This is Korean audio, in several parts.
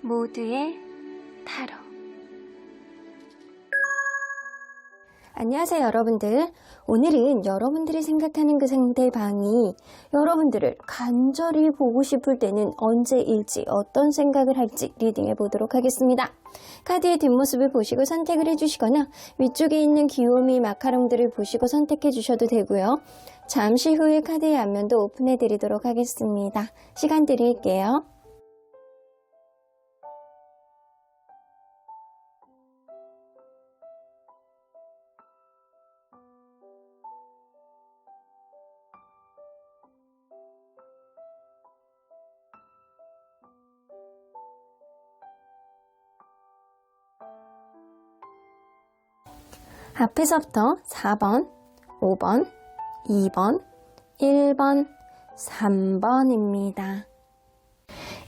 모두의 타로. 안녕하세요 여러분들. 오늘은 여러분들이 생각하는 그 상대방이 여러분들을 간절히 보고 싶을 때는 언제일지 어떤 생각을 할지 리딩해 보도록 하겠습니다. 카드의 뒷모습을 보시고 선택을 해주시거나 위쪽에 있는 귀요미 마카롱들을 보시고 선택해 주셔도 되고요. 잠시 후에 카드의 앞면도 오픈해 드리도록 하겠습니다. 시간 드릴게요. 앞에서부터 4번, 5번, 2번, 1번, 3번입니다.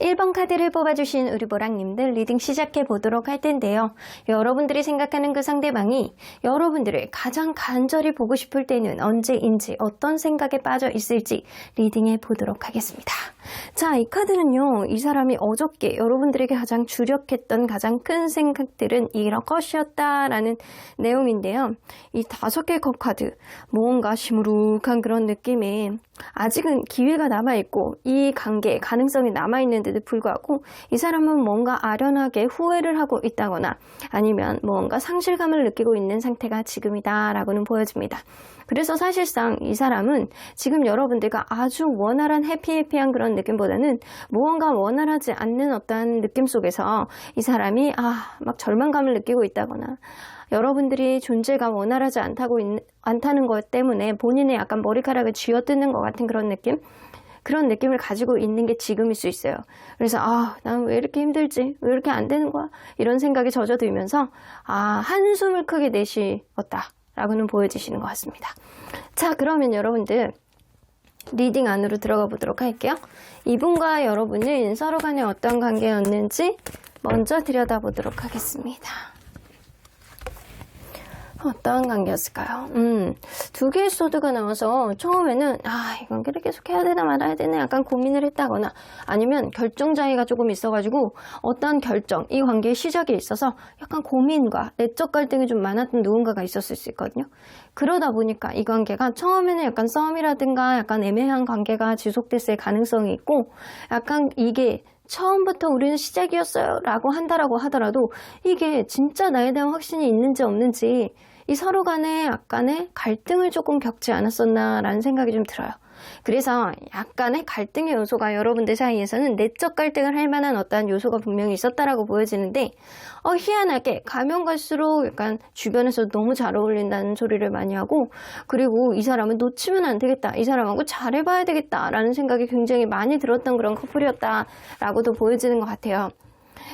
1번 카드를 뽑아주신 우리 보랑님들 리딩 시작해 보도록 할 텐데요. 여러분들이 생각하는 그 상대방이 여러분들을 가장 간절히 보고 싶을 때는 언제인지 어떤 생각에 빠져 있을지 리딩해 보도록 하겠습니다. 자, 이 카드는요, 이 사람이 어저께 여러분들에게 가장 주력했던 가장 큰 생각들은 이런 것이었다라는 내용인데요. 이 5개의 컵 카드, 뭔가 시무룩한 그런 느낌에 아직은 기회가 남아있고 이 관계에 가능성이 남아있는데도 불구하고 이 사람은 뭔가 아련하게 후회를 하고 있다거나 아니면 뭔가 상실감을 느끼고 있는 상태가 지금이다 라고는 보여집니다. 그래서 사실상 이 사람은 지금 여러분들과 아주 원활한 해피해피한 그런 느낌보다는 무언가 원활하지 않는 어떤 느낌 속에서 이 사람이 막 절망감을 느끼고 있다거나 여러분들이 존재가 원활하지 않다는 것 때문에 본인의 약간 머리카락을 쥐어뜯는 것 같은 그런 느낌? 그런 느낌을 가지고 있는 게 지금일 수 있어요. 그래서 난 왜 이렇게 힘들지? 왜 이렇게 안 되는 거야? 이런 생각이 젖어들면서 한숨을 크게 내쉬었다 라고는 보여지시는 것 같습니다. 자, 그러면 여러분들 리딩 안으로 들어가 보도록 할게요. 이분과 여러분은 서로 간에 어떤 관계였는지 먼저 들여다보도록 하겠습니다. 어떤 관계였을까요? 2개의 소드가 나와서 처음에는 이 관계를 계속 해야 되나 말아야 되나 약간 고민을 했다거나 아니면 결정장애가 조금 있어가지고 어떤 결정, 이 관계의 시작에 있어서 약간 고민과 내적 갈등이 좀 많았던 누군가가 있었을 수 있거든요. 그러다 보니까 이 관계가 처음에는 약간 싸움이라든가 약간 애매한 관계가 지속됐을 가능성이 있고 약간 이게 처음부터 우리는 시작이었어요 라고 한다라고 하더라도 이게 진짜 나에 대한 확신이 있는지 없는지 이 서로 간에 약간의 갈등을 조금 겪지 않았었나 라는 생각이 좀 들어요. 그래서 약간의 갈등의 요소가 여러분들 사이에서는 내적 갈등을 할 만한 어떠한 요소가 분명히 있었다라고 보여지는데 희한하게 가면 갈수록 약간 주변에서 너무 잘 어울린다는 소리를 많이 하고 그리고 이 사람은 놓치면 안 되겠다, 이 사람하고 잘해봐야 되겠다 라는 생각이 굉장히 많이 들었던 그런 커플이었다라고도 보여지는 것 같아요.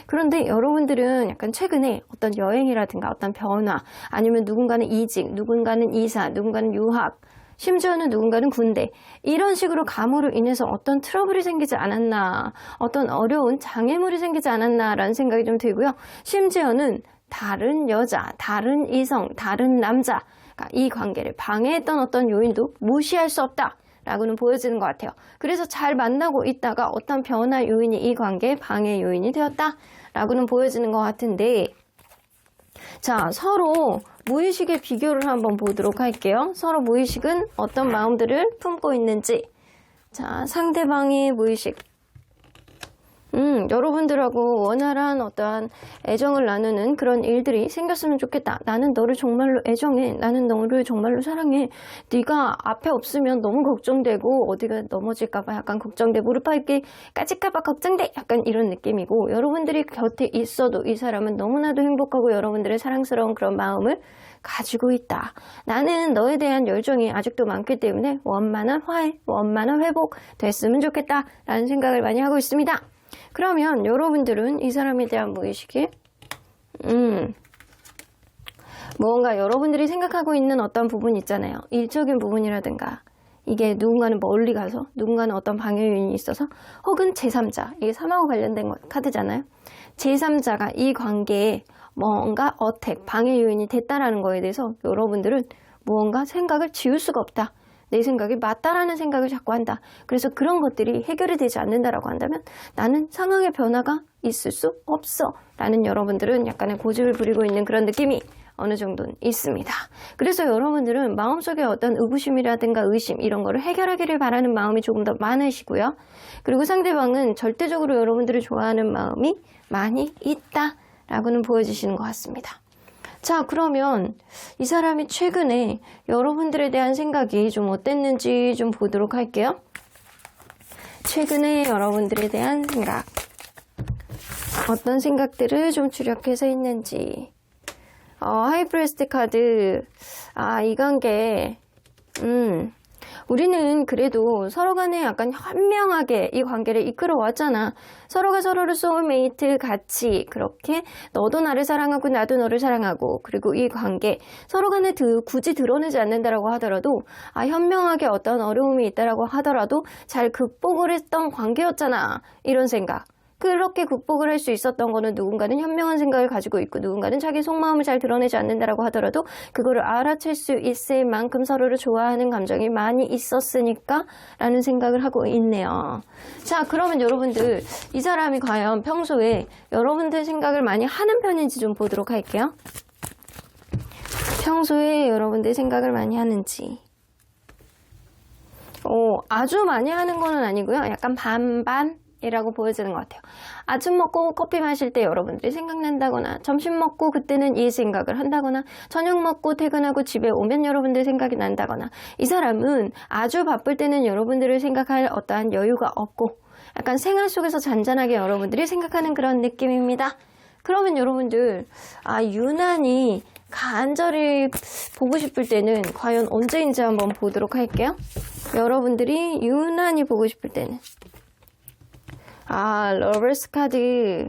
그런데 여러분들은 약간 최근에 어떤 여행이라든가 어떤 변화 아니면 누군가는 이직, 누군가는 이사, 누군가는 유학 심지어는 누군가는 군대 이런 식으로 감으로 인해서 어떤 트러블이 생기지 않았나 어떤 어려운 장애물이 생기지 않았나 라는 생각이 좀 들고요. 심지어는 다른 여자, 다른 이성, 다른 남자 이 관계를 방해했던 어떤 요인도 무시할 수 없다 라고는 보여지는 것 같아요. 그래서 잘 만나고 있다가 어떤 변화 요인이 이 관계의 방해 요인이 되었다 라고는 보여지는 것 같은데 자, 서로 무의식의 비교를 한번 보도록 할게요. 서로 무의식은 어떤 마음들을 품고 있는지. 자, 상대방의 무의식. 여러분들하고 원활한 어떠한 애정을 나누는 그런 일들이 생겼으면 좋겠다. 나는 너를 정말로 애정해. 나는 너를 정말로 사랑해. 네가 앞에 없으면 너무 걱정되고 어디가 넘어질까봐 약간 걱정돼. 무릎 꿇기 까질까봐 걱정돼. 약간 이런 느낌이고 여러분들이 곁에 있어도 이 사람은 너무나도 행복하고 여러분들의 사랑스러운 그런 마음을 가지고 있다. 나는 너에 대한 열정이 아직도 많기 때문에 원만한 화해, 원만한 회복 됐으면 좋겠다. 라는 생각을 많이 하고 있습니다. 그러면 여러분들은 이 사람에 대한 무의식이 뭔가 여러분들이 생각하고 있는 어떤 부분 있잖아요. 일적인 부분이라든가 이게 누군가는 멀리 가서 누군가는 어떤 방해 요인이 있어서 혹은 제3자 이게 3하고 관련된 카드잖아요. 제3자가 이 관계에 뭔가 어택, 방해 요인이 됐다라는 거에 대해서 여러분들은 무언가 생각을 지울 수가 없다. 내 생각이 맞다라는 생각을 자꾸 한다. 그래서 그런 것들이 해결이 되지 않는다라고 한다면 나는 상황의 변화가 있을 수 없어 라는 여러분들은 약간의 고집을 부리고 있는 그런 느낌이 어느 정도는 있습니다. 그래서 여러분들은 마음속에 어떤 의구심이라든가 의심 이런 거를 해결하기를 바라는 마음이 조금 더 많으시고요. 그리고 상대방은 절대적으로 여러분들을 좋아하는 마음이 많이 있다라고는 보여지시는 것 같습니다. 자, 그러면 이 사람이 최근에 여러분들에 대한 생각이 좀 어땠는지 좀 보도록 할게요. 최근에 여러분들에 대한 생각, 어떤 생각들을 좀 추력해서 있는지. 하이프레스트 카드, 이 관계, 우리는 그래도 서로 간에 약간 현명하게 이 관계를 이끌어 왔잖아. 서로가 서로를 소울메이트 같이 그렇게 너도 나를 사랑하고 나도 너를 사랑하고, 그리고 이 관계 서로 간에 굳이 드러내지 않는다라고 하더라도 현명하게 어떤 어려움이 있다라고 하더라도 잘 극복을 했던 관계였잖아. 이런 생각. 그렇게 극복을 할 수 있었던 거는 누군가는 현명한 생각을 가지고 있고 누군가는 자기 속마음을 잘 드러내지 않는다라고 하더라도 그거를 알아챌 수 있을 만큼 서로를 좋아하는 감정이 많이 있었으니까 라는 생각을 하고 있네요. 자, 그러면 여러분들 이 사람이 과연 평소에 여러분들 생각을 많이 하는 편인지 좀 보도록 할게요. 평소에 여러분들 생각을 많이 하는지. 아주 많이 하는 거는 아니고요. 약간 반반 이라고 보여지는 것 같아요. 아침 먹고 커피 마실 때 여러분들이 생각난다거나, 점심 먹고 그때는 이 생각을 한다거나, 저녁 먹고 퇴근하고 집에 오면 여러분들 생각이 난다거나, 이 사람은 아주 바쁠 때는 여러분들을 생각할 어떠한 여유가 없고 약간 생활 속에서 잔잔하게 여러분들이 생각하는 그런 느낌입니다. 그러면 여러분들 유난히 간절히 보고 싶을 때는 과연 언제인지 한번 보도록 할게요. 여러분들이 유난히 보고 싶을 때는 러버스 카드.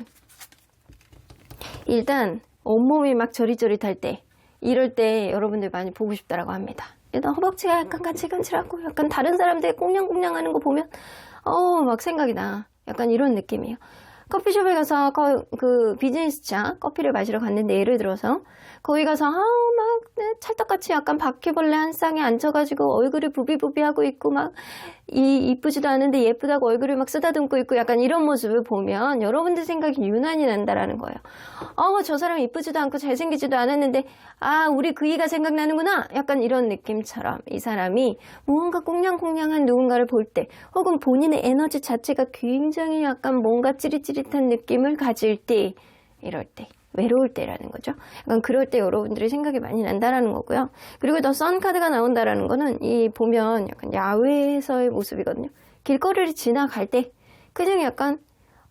일단 온몸이 막 저릿저릿할 때, 이럴 때 여러분들 많이 보고 싶다라고 합니다. 일단 허벅지가 약간 간질간질하고 약간 다른 사람들 꽁냥꽁냥 하는 거 보면 막 생각이 나. 약간 이런 느낌이에요. 커피숍에 가서 그 비즈니스차 커피를 마시러 갔는데, 예를 들어서 거기 가서 막 찰떡같이 약간 바퀴벌레 한 쌍에 앉혀가지고 얼굴이 부비부비하고 있고 막 이쁘지도 않은데 예쁘다고 얼굴을 막 쓰다듬고 있고 약간 이런 모습을 보면 여러분들 생각이 유난히 난다라는 거예요. 저 사람 이쁘지도 않고 잘생기지도 않았는데 우리 그이가 생각나는구나. 약간 이런 느낌처럼 이 사람이 무언가 꽁냥꽁냥한 누군가를 볼 때, 혹은 본인의 에너지 자체가 굉장히 약간 뭔가 찌릿찌릿한 느낌을 가질 때, 이럴 때, 외로울 때라는 거죠. 약간 그럴 때 여러분들이 생각이 많이 난다라는 거고요. 그리고 더 선 카드가 나온다라는 거는 보면 약간 야외에서의 모습이거든요. 길거리를 지나갈 때 그냥 약간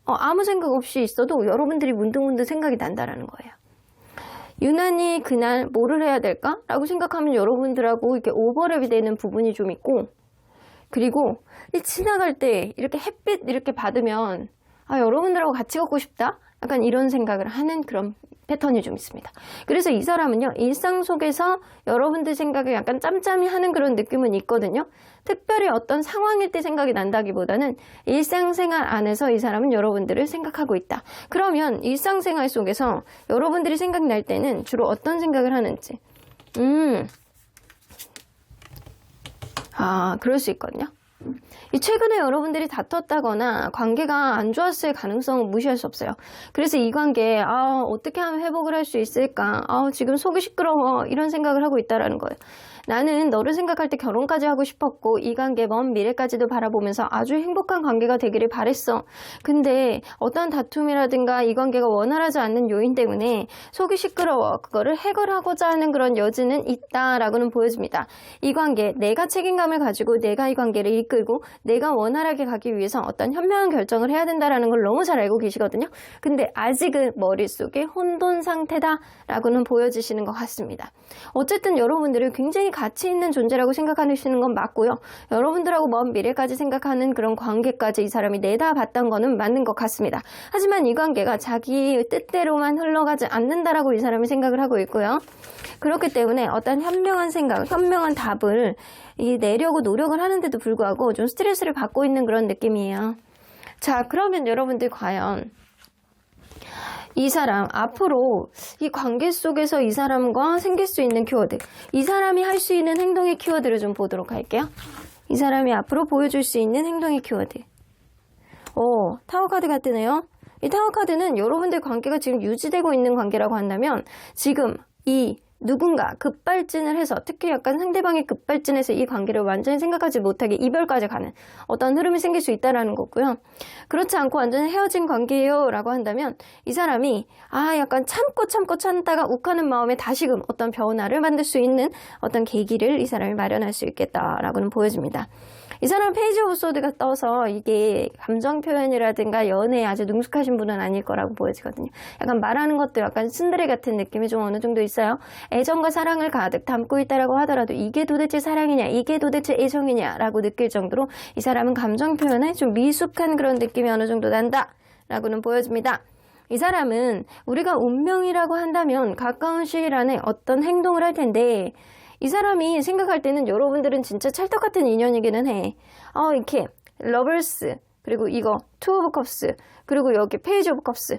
아무 생각 없이 있어도 여러분들이 문득문득 생각이 난다라는 거예요. 유난히 그날 뭐를 해야 될까라고 생각하면 여러분들하고 이렇게 오버랩이 되는 부분이 좀 있고, 그리고 지나갈 때 이렇게 햇빛 이렇게 받으면 여러분들하고 같이 걷고 싶다? 약간 이런 생각을 하는 그런 패턴이 좀 있습니다. 그래서 이 사람은요, 일상 속에서 여러분들 생각을 약간 짬짬이 하는 그런 느낌은 있거든요. 특별히 어떤 상황일 때 생각이 난다기보다는 일상생활 안에서 이 사람은 여러분들을 생각하고 있다. 그러면 일상생활 속에서 여러분들이 생각날 때는 주로 어떤 생각을 하는지. 그럴 수 있거든요. 최근에 여러분들이 다퉜다거나 관계가 안 좋았을 가능성은 무시할 수 없어요. 그래서 이 관계 어떻게 하면 회복을 할 수 있을까, 지금 속이 시끄러워, 이런 생각을 하고 있다라는 거예요. 나는 너를 생각할 때 결혼까지 하고 싶었고 이 관계 먼 미래까지도 바라보면서 아주 행복한 관계가 되기를 바랬어. 근데 어떤 다툼이라든가 이 관계가 원활하지 않는 요인 때문에 속이 시끄러워. 그거를 해결하고자 하는 그런 여지는 있다라고는 보여집니다. 이 관계, 내가 책임감을 가지고 내가 이 관계를 이끌고 내가 원활하게 가기 위해서 어떤 현명한 결정을 해야 된다라는 걸 너무 잘 알고 계시거든요. 근데 아직은 머릿속에 혼돈 상태다라고는 보여지시는 것 같습니다. 어쨌든 여러분들을 굉장히 가치 있는 존재라고 생각하시는 건 맞고요. 여러분들하고 먼 미래까지 생각하는 그런 관계까지 이 사람이 내다봤던 거는 맞는 것 같습니다. 하지만 이 관계가 자기 뜻대로만 흘러가지 않는다라고 이 사람이 생각을 하고 있고요. 그렇기 때문에 어떤 현명한 생각, 현명한 답을 내려고 노력을 하는데도 불구하고 좀 스트레스를 받고 있는 그런 느낌이에요. 자, 그러면 여러분들 과연 이 사람 앞으로 이 관계 속에서 이 사람과 생길 수 있는 키워드, 이 사람이 할 수 있는 행동의 키워드를 좀 보도록 할게요. 이 사람이 앞으로 보여줄 수 있는 행동의 키워드. 타워 카드가 뜨네요. 이 타워 카드는 여러분들 관계가 지금 유지되고 있는 관계라고 한다면 지금 이 누군가 급발진을 해서, 특히 약간 상대방이 급발진해서 이 관계를 완전히 생각하지 못하게 이별까지 가는 어떤 흐름이 생길 수 있다는 거고요. 그렇지 않고 완전히 헤어진 관계예요 라고 한다면 이 사람이 약간 참다가 욱하는 마음에 다시금 어떤 변화를 만들 수 있는 어떤 계기를 이 사람이 마련할 수 있겠다라고는 보여집니다. 이 사람 페이지 오브 소드가 떠서 이게 감정 표현이라든가 연애에 아주 능숙하신 분은 아닐 거라고 보여지거든요. 약간 말하는 것도 약간 신데레 같은 느낌이 좀 어느 정도 있어요. 애정과 사랑을 가득 담고 있다라고 하더라도 이게 도대체 사랑이냐, 이게 도대체 애정이냐라고 느낄 정도로 이 사람은 감정 표현에 좀 미숙한 그런 느낌이 어느 정도 난다라고는 보여집니다. 이 사람은 우리가 운명이라고 한다면 가까운 시일 안에 어떤 행동을 할 텐데, 이 사람이 생각할 때는 여러분들은 진짜 찰떡 같은 인연이기는 해. 이렇게 러버스, 그리고 이거 투 오브 컵스, 그리고 여기 페이지 오브 컵스,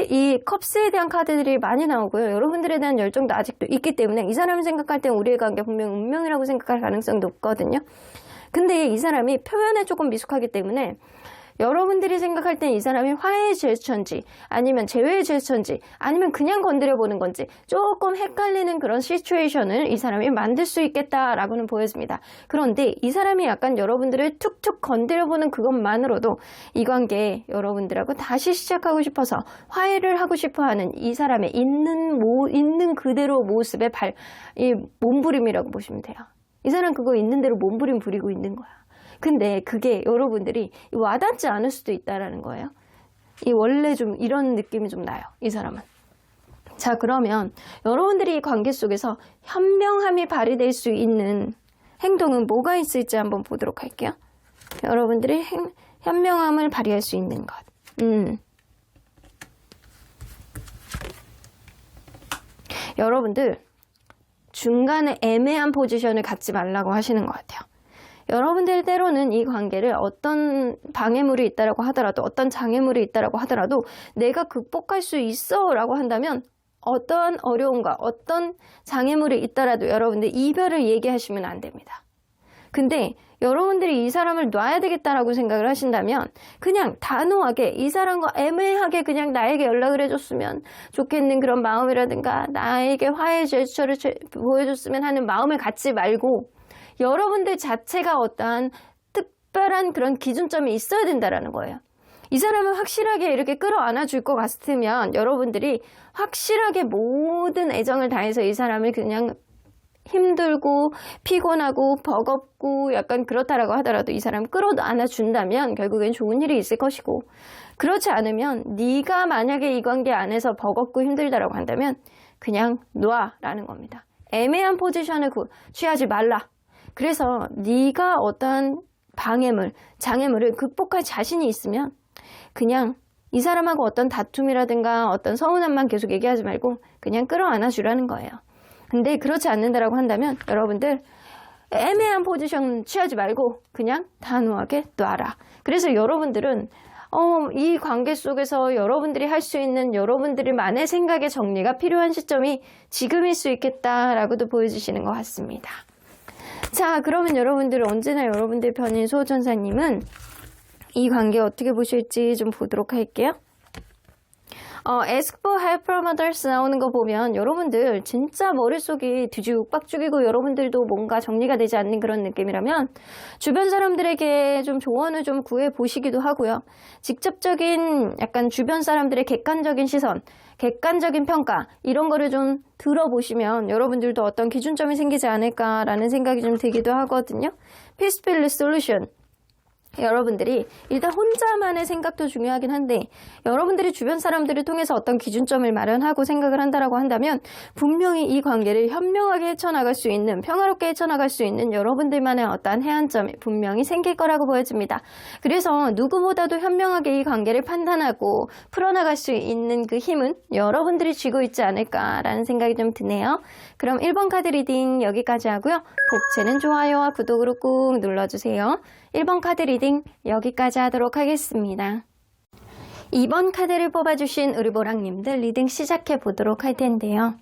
이 컵스에 대한 카드들이 많이 나오고요. 여러분들에 대한 열정도 아직도 있기 때문에 이 사람이 생각할 때 우리의 관계 분명 운명이라고 생각할 가능성이 높거든요. 근데 이 사람이 표현에 조금 미숙하기 때문에 여러분들이 생각할 땐 이 사람이 화해의 제스처인지 아니면 재회의 제스처인지 아니면 그냥 건드려보는 건지 조금 헷갈리는 그런 시츄에이션을 이 사람이 만들 수 있겠다라고는 보여집니다. 그런데 이 사람이 약간 여러분들을 툭툭 건드려보는 그것만으로도 이 관계 여러분들하고 다시 시작하고 싶어서 화해를 하고 싶어하는 이 사람의 있는 그대로 모습의 이 몸부림이라고 보시면 돼요. 이 사람 그거 있는 대로 몸부림 부리고 있는 거야. 근데 그게 여러분들이 와닿지 않을 수도 있다라는 거예요. 원래 좀 이런 느낌이 좀 나요. 이 사람은. 자, 그러면 여러분들이 이 관계 속에서 현명함이 발휘될 수 있는 행동은 뭐가 있을지 한번 보도록 할게요. 여러분들이 현명함을 발휘할 수 있는 것. 여러분들 중간에 애매한 포지션을 갖지 말라고 하시는 것 같아요. 여러분들 때로는 이 관계를 어떤 방해물이 있다라고 하더라도, 어떤 장애물이 있다라고 하더라도 내가 극복할 수 있어 라고 한다면 어떠한 어려움과 어떤 장애물이 있더라도 여러분들 이별을 얘기하시면 안 됩니다. 근데 여러분들이 이 사람을 놔야 되겠다라고 생각을 하신다면 그냥 단호하게 이 사람과 애매하게 그냥 나에게 연락을 해줬으면 좋겠는 그런 마음이라든가 나에게 화해 제스처를 보여줬으면 하는 마음을 갖지 말고 여러분들 자체가 어떠한 특별한 그런 기준점이 있어야 된다라는 거예요. 이 사람을 확실하게 이렇게 끌어안아 줄 것 같으면 여러분들이 확실하게 모든 애정을 다해서 이 사람을 그냥 힘들고 피곤하고 버겁고 약간 그렇다라고 하더라도 이 사람 끌어안아 준다면 결국엔 좋은 일이 있을 것이고, 그렇지 않으면 네가 만약에 이 관계 안에서 버겁고 힘들다라고 한다면 그냥 놔라는 겁니다. 애매한 포지션을 취하지 말라. 그래서 네가 어떤 방해물, 장애물을 극복할 자신이 있으면 그냥 이 사람하고 어떤 다툼이라든가 어떤 서운함만 계속 얘기하지 말고 그냥 끌어안아 주라는 거예요. 근데 그렇지 않는다라고 한다면 여러분들 애매한 포지션 취하지 말고 그냥 단호하게 놔라. 그래서 여러분들은 이 관계 속에서 여러분들이 할 수 있는 여러분들만의 생각의 정리가 필요한 시점이 지금일 수 있겠다라고도 보여주시는 것 같습니다. 자, 그러면 여러분들 언제나 여러분들 편인 수호천사님은 이 관계 어떻게 보실지 좀 보도록 할게요. Ask for help from others 나오는 거 보면 여러분들 진짜 머릿속이 뒤죽박죽이고 여러분들도 뭔가 정리가 되지 않는 그런 느낌이라면 주변 사람들에게 좀 조언을 좀 구해보시기도 하고요. 직접적인 약간 주변 사람들의 객관적인 시선, 객관적인 평가 이런 거를 좀 들어보시면 여러분들도 어떤 기준점이 생기지 않을까라는 생각이 좀 들기도 하거든요. Peaceful Solution. 여러분들이 일단 혼자만의 생각도 중요하긴 한데 여러분들이 주변 사람들을 통해서 어떤 기준점을 마련하고 생각을 한다라고 한다면 분명히 이 관계를 현명하게 헤쳐나갈 수 있는, 평화롭게 헤쳐나갈 수 있는 여러분들만의 어떠한 해안점이 분명히 생길 거라고 보여집니다. 그래서 누구보다도 현명하게 이 관계를 판단하고 풀어나갈 수 있는 그 힘은 여러분들이 쥐고 있지 않을까라는 생각이 좀 드네요. 그럼 1번 카드 리딩 여기까지 하고요. 복채는 좋아요와 구독으로 꾹 눌러주세요. 1번 카드 리딩 여기까지 하도록 하겠습니다. 2번 카드를 뽑아주신 우리 보랑님들 리딩 시작해 보도록 할 텐데요.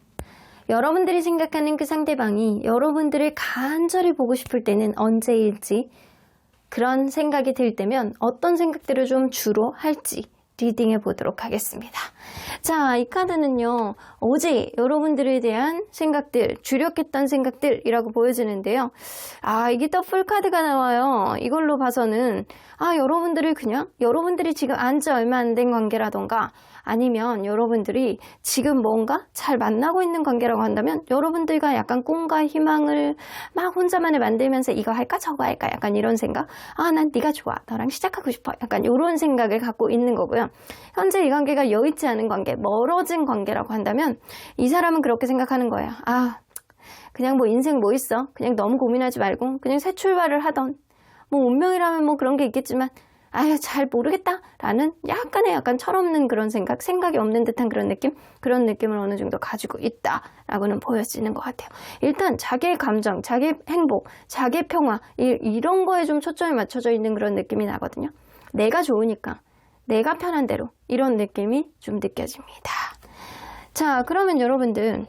여러분들이 생각하는 그 상대방이 여러분들을 간절히 보고 싶을 때는 언제일지, 그런 생각이 들 때면 어떤 생각들을 좀 주로 할지 리딩해 보도록 하겠습니다. 자, 이 카드는요, 어제 여러분들에 대한 생각들, 주력했던 생각들이라고 보여지는데요. 이게 또 풀카드가 나와요. 이걸로 봐서는, 여러분들을 그냥, 여러분들이 지금 안지 얼마 안 된 관계라던가, 아니면 여러분들이 지금 뭔가 잘 만나고 있는 관계라고 한다면, 여러분들과 약간 꿈과 희망을 막 혼자만을 만들면서 이거 할까 저거 할까 약간 이런 생각, 난 네가 좋아, 너랑 시작하고 싶어, 약간 이런 생각을 갖고 있는 거고요. 현재 이 관계가 여의치 않은 관계, 멀어진 관계라고 한다면 이 사람은 그렇게 생각하는 거예요. 그냥 뭐 인생 뭐 있어, 그냥 너무 고민하지 말고 그냥 새 출발을 하던, 뭐 운명이라면 뭐 그런 게 있겠지만 잘 모르겠다 라는 약간 철없는 그런 생각이 없는 듯한 그런 느낌, 그런 느낌을 어느 정도 가지고 있다 라고는 보여지는 것 같아요. 일단 자기의 감정, 자기의 행복, 자기의 평화, 이런 거에 좀 초점이 맞춰져 있는 그런 느낌이 나거든요. 내가 좋으니까, 내가 편한 대로, 이런 느낌이 좀 느껴집니다. 자, 그러면 여러분들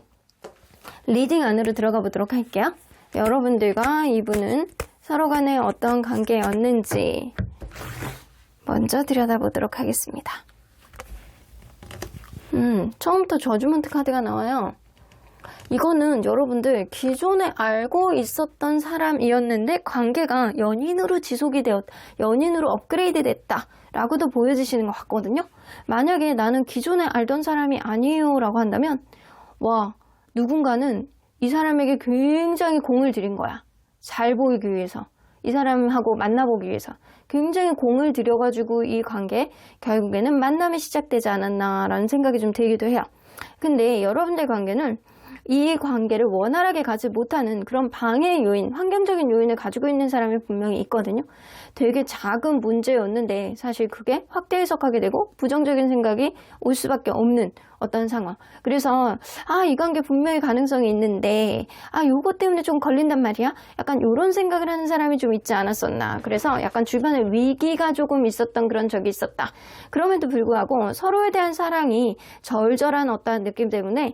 리딩 안으로 들어가 보도록 할게요. 여러분들과 이분은 서로 간에 어떤 관계였는지 먼저 들여다보도록 하겠습니다. 처음부터 저주먼트 카드가 나와요. 이거는 여러분들 기존에 알고 있었던 사람이었는데 관계가 연인으로 연인으로 업그레이드 됐다 라고도 보여지시는 것 같거든요. 만약에 나는 기존에 알던 사람이 아니에요 라고 한다면, 누군가는 이 사람에게 굉장히 공을 들인 거야. 잘 보이기 위해서, 이 사람하고 만나보기 위해서 굉장히 공을 들여가지고 이 관계, 결국에는 만남이 시작되지 않았나라는 생각이 좀 들기도 해요. 근데 여러분들 관계는 이 관계를 원활하게 가지 못하는 그런 방해 요인, 환경적인 요인을 가지고 있는 사람이 분명히 있거든요. 되게 작은 문제였는데 사실 그게 확대 해석하게 되고 부정적인 생각이 올 수밖에 없는 어떤 상황. 그래서 이 관계 분명히 가능성이 있는데 요거 때문에 좀 걸린단 말이야. 약간 요런 생각을 하는 사람이 좀 있지 않았었나. 그래서 약간 주변에 위기가 조금 있었던 그런 적이 있었다. 그럼에도 불구하고 서로에 대한 사랑이 절절한 어떤 느낌 때문에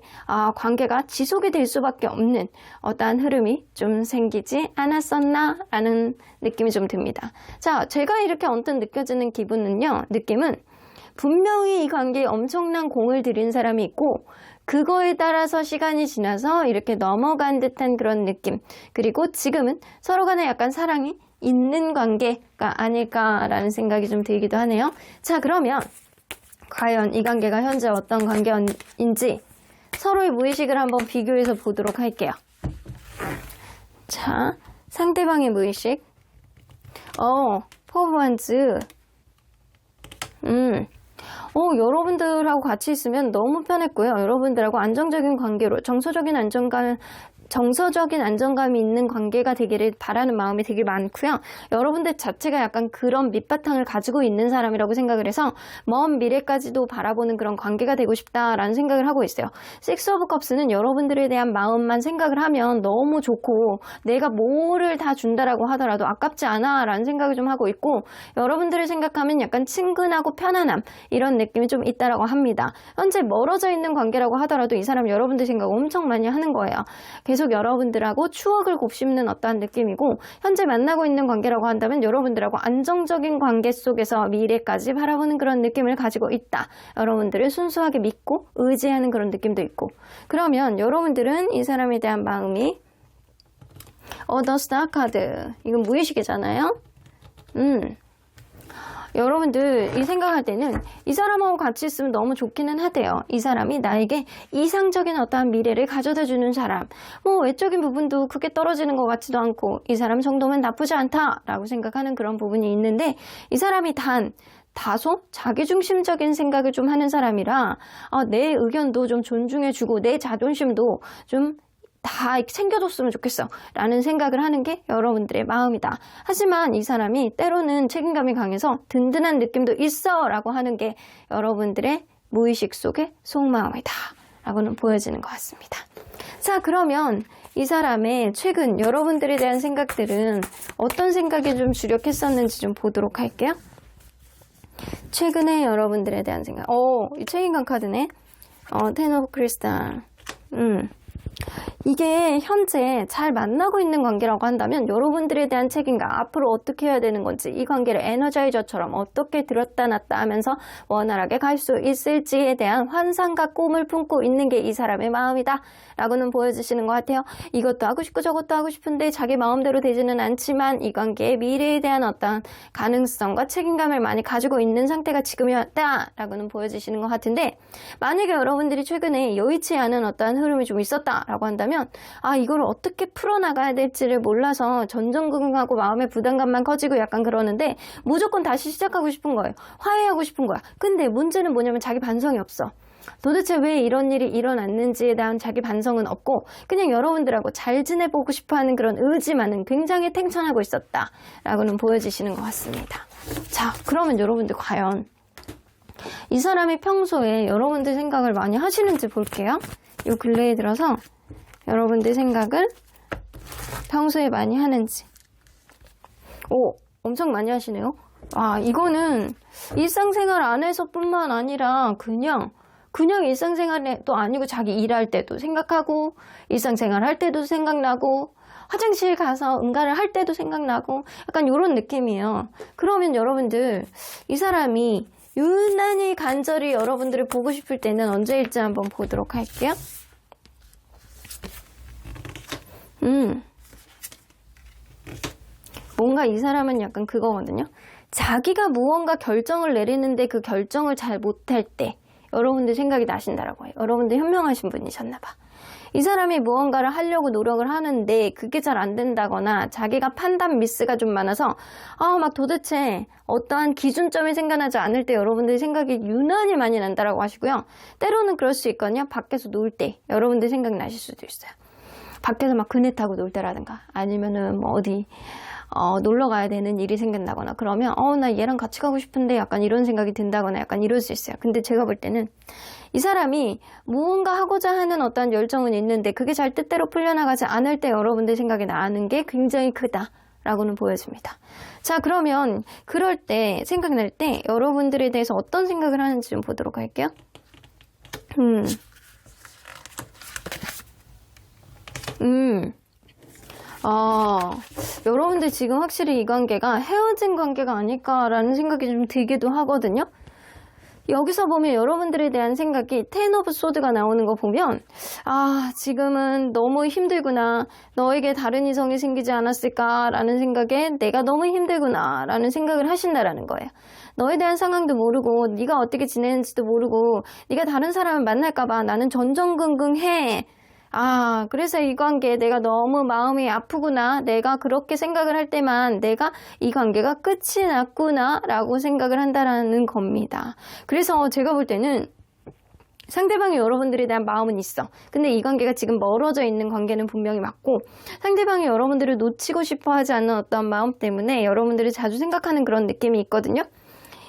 관계가 지속이 될 수밖에 없는 어떠한 흐름이 좀 생기지 않았었나 라는 느낌이 좀 듭니다. 자, 제가 이렇게 언뜻 느껴지는 느낌은 분명히 이 관계에 엄청난 공을 들인 사람이 있고, 그거에 따라서 시간이 지나서 이렇게 넘어간 듯한 그런 느낌, 그리고 지금은 서로 간에 약간 사랑이 있는 관계가 아닐까라는 생각이 좀 들기도 하네요. 자, 그러면 과연 이 관계가 현재 어떤 관계인지 서로의 무의식을 한번 비교해서 보도록 할게요. 자, 상대방의 무의식, 포브 wands. 여러분들하고 같이 있으면 너무 편했고요. 여러분들하고 안정적인 관계로, 정서적인 안정감이 있는 관계가 되기를 바라는 마음이 되게 많고요. 여러분들 자체가 약간 그런 밑바탕을 가지고 있는 사람이라고 생각을 해서 먼 미래까지도 바라보는 그런 관계가 되고 싶다라는 생각을 하고 있어요. 식스 오브 컵스는 여러분들에 대한 마음만 생각을 하면 너무 좋고, 내가 뭐를 다 준다라고 하더라도 아깝지 않아 라는 생각을 좀 하고 있고, 여러분들을 생각하면 약간 친근하고 편안함, 이런 느낌이 좀 있다라고 합니다. 현재 멀어져 있는 관계라고 하더라도 이 사람 여러분들 생각 엄청 많이 하는 거예요. 계속 여러분들하고 추억을 곱씹는 어떠한 느낌이고, 현재 만나고 있는 관계라고 한다면 여러분들하고 안정적인 관계 속에서 미래까지 바라보는 그런 느낌을 가지고 있다. 여러분들을 순수하게 믿고 의지하는 그런 느낌도 있고. 그러면 여러분들은 이 사람에 대한 마음이 더 스타 카드, 이건 무의식이잖아요. 여러분들 이 생각할 때는 이 사람하고 같이 있으면 너무 좋기는 하대요. 이 사람이 나에게 이상적인 어떠한 미래를 가져다주는 사람, 외적인 부분도 크게 떨어지는 것 같지도 않고, 이 사람 정도면 나쁘지 않다라고 생각하는 그런 부분이 있는데, 이 사람이 다소 자기중심적인 생각을 좀 하는 사람이라 내 의견도 좀 존중해주고 내 자존심도 좀 다 챙겨줬으면 좋겠어 라는 생각을 하는 게 여러분들의 마음이다. 하지만 이 사람이 때로는 책임감이 강해서 든든한 느낌도 있어 라고 하는 게 여러분들의 무의식 속의 속마음이다 라고는 보여지는 것 같습니다. 자, 그러면 이 사람의 최근 여러분들에 대한 생각들은 어떤 생각이 좀 주력했었는지 좀 보도록 할게요. 최근에 여러분들에 대한 생각. 이 책임감 카드네. 텐 오브 크리스탈. 이게 현재 잘 만나고 있는 관계라고 한다면 여러분들에 대한 책임감, 앞으로 어떻게 해야 되는 건지, 이 관계를 에너자이저처럼 어떻게 들었다 놨다 하면서 원활하게 갈 수 있을지에 대한 환상과 꿈을 품고 있는 게 이 사람의 마음이다 라고는 보여주시는 것 같아요. 이것도 하고 싶고 저것도 하고 싶은데 자기 마음대로 되지는 않지만 이 관계의 미래에 대한 어떤 가능성과 책임감을 많이 가지고 있는 상태가 지금이었다 라고는 보여주시는 것 같은데, 만약에 여러분들이 최근에 여의치 않은 어떠한 흐름이 좀 있었다 라고 한다면 이걸 어떻게 풀어나가야 될지를 몰라서 전전긍긍하고 마음의 부담감만 커지고 약간 그러는데, 무조건 다시 시작하고 싶은 거예요. 화해하고 싶은 거야. 근데 문제는 뭐냐면 자기 반성이 없어. 도대체 왜 이런 일이 일어났는지에 대한 자기 반성은 없고 그냥 여러분들하고 잘 지내보고 싶어하는 그런 의지만은 굉장히 탱천하고 있었다 라고는 보여지시는 것 같습니다. 자, 그러면 여러분들 과연 이 사람이 평소에 여러분들 생각을 많이 하시는지 볼게요. 요 근래에 들어서 여러분들 생각을 평소에 많이 하는지. 엄청 많이 하시네요. 이거는 일상생활 안에서 뿐만 아니라 그냥 일상생활도 아니고 자기 일할 때도 생각하고, 일상생활 할 때도 생각나고, 화장실 가서 응가를 할 때도 생각나고, 약간 이런 느낌이에요. 그러면 여러분들, 이 사람이 유난히 간절히 여러분들을 보고 싶을 때는 언제일지 한번 보도록 할게요. 뭔가 이 사람은 약간 그거거든요. 자기가 무언가 결정을 내리는데 그 결정을 잘 못할 때 여러분들 생각이 나신다라고 해요. 여러분들 현명하신 분이셨나봐. 이 사람이 무언가를 하려고 노력을 하는데 그게 잘 안 된다거나 자기가 판단 미스가 좀 많아서 막 도대체 어떠한 기준점이 생겨나지 않을 때 여러분들 생각이 유난히 많이 난다라고 하시고요. 때로는 그럴 수 있거든요. 밖에서 놀 때 여러분들 생각 나실 수도 있어요. 밖에서 막 그네 타고 놀 때라든가 아니면은 뭐 어디 놀러 가야 되는 일이 생긴다거나 그러면 나 얘랑 같이 가고 싶은데 약간 이런 생각이 든다거나 약간 이럴 수 있어요. 근데 제가 볼 때는 이 사람이 무언가 하고자 하는 어떤 열정은 있는데 그게 잘 뜻대로 풀려나가지 않을 때 여러분들 생각이 나는 게 굉장히 크다라고는 보여집니다. 자, 그러면 그럴 때 생각날 때 여러분들에 대해서 어떤 생각을 하는지 좀 보도록 할게요. 여러분들 지금 확실히 이 관계가 헤어진 관계가 아닐까라는 생각이 좀 들기도 하거든요. 여기서 보면 여러분들에 대한 생각이 텐 오브 소드가 나오는 거 보면 지금은 너무 힘들구나, 너에게 다른 이성이 생기지 않았을까라는 생각에 내가 너무 힘들구나 라는 생각을 하신다라는 거예요. 너에 대한 상황도 모르고 네가 어떻게 지내는지도 모르고 네가 다른 사람을 만날까봐 나는 전전긍긍해. 그래서 이 관계에 내가 너무 마음이 아프구나. 내가 그렇게 생각을 할 때만 내가 이 관계가 끝이 났구나 라고 생각을 한다라는 겁니다. 그래서 제가 볼 때는 상대방이 여러분들에 대한 마음은 있어. 근데 이 관계가 지금 멀어져 있는 관계는 분명히 맞고, 상대방이 여러분들을 놓치고 싶어 하지 않는 어떤 마음 때문에 여러분들을 자주 생각하는 그런 느낌이 있거든요.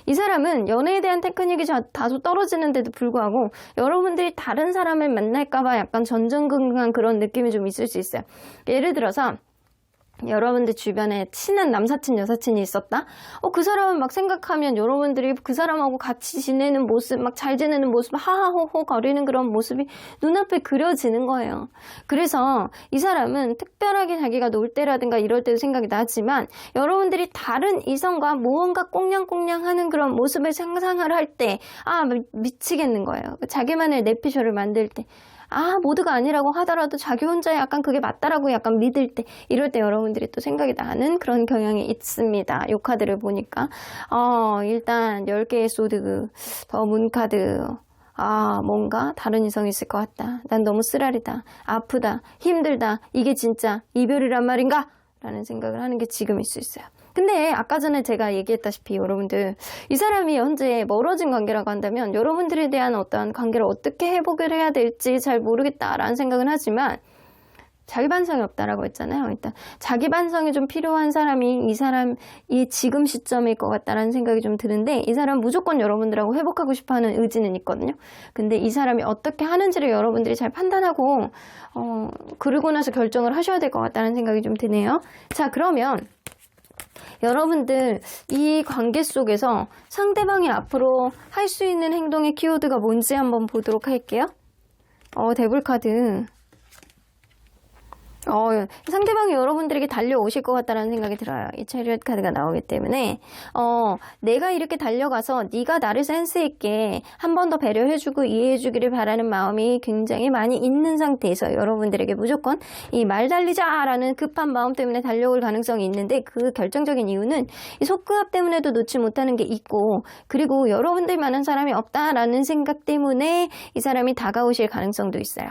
이 사람은 연애에 대한 테크닉이 다소 떨어지는데도 불구하고 여러분들이 다른 사람을 만날까봐 약간 전전긍긍한 그런 느낌이 좀 있을 수 있어요. 예를 들어서 여러분들 주변에 친한 남사친 여사친이 있었다? 그 사람을 막 생각하면 여러분들이 그 사람하고 같이 지내는 모습, 막 잘 지내는 모습, 하하호호 거리는 그런 모습이 눈앞에 그려지는 거예요. 그래서 이 사람은 특별하게 자기가 놀 때라든가 이럴 때도 생각이 나지만 여러분들이 다른 이성과 무언가 꽁냥꽁냥 하는 그런 모습을 상상을 할 때 미치겠는 거예요. 자기만의 내피셜을 만들 때 모두가 아니라고 하더라도 자기 혼자 약간 그게 맞다라고 약간 믿을 때, 이럴 때 여러분들이 또 생각이 나는 그런 경향이 있습니다. 요 카드를 보니까 일단 10개의 소드, 더 문카드, 뭔가 다른 이성이 있을 것 같다. 난 너무 쓰라리다, 아프다, 힘들다, 이게 진짜 이별이란 말인가? 라는 생각을 하는 게 지금일 수 있어요. 근데 아까 전에 제가 얘기했다시피 여러분들, 이 사람이 현재 멀어진 관계라고 한다면 여러분들에 대한 어떤 관계를 어떻게 회복을 해야 될지 잘 모르겠다라는 생각은 하지만 자기 반성이 없다라고 했잖아요. 일단 자기 반성이 좀 필요한 사람이 이 사람이 지금 시점일 것 같다라는 생각이 좀 드는데, 이 사람 무조건 여러분들하고 회복하고 싶어하는 의지는 있거든요. 근데 이 사람이 어떻게 하는지를 여러분들이 잘 판단하고 그러고 나서 결정을 하셔야 될 것 같다는 생각이 좀 드네요. 자, 그러면 여러분들 이 관계 속에서 상대방이 앞으로 할 수 있는 행동의 키워드가 뭔지 한번 보도록 할게요. 데블카드. 상대방이 여러분들에게 달려오실 것 같다는 생각이 들어요. 이 체리엇 카드가 나오기 때문에 내가 이렇게 달려가서 네가 나를 센스 있게 한 번 더 배려해주고 이해해주기를 바라는 마음이 굉장히 많이 있는 상태에서 여러분들에게 무조건 이 말 달리자라는 급한 마음 때문에 달려올 가능성이 있는데, 그 결정적인 이유는 이 속궁합 때문에도 놓지 못하는 게 있고, 그리고 여러분들만한 사람이 없다라는 생각 때문에 이 사람이 다가오실 가능성도 있어요.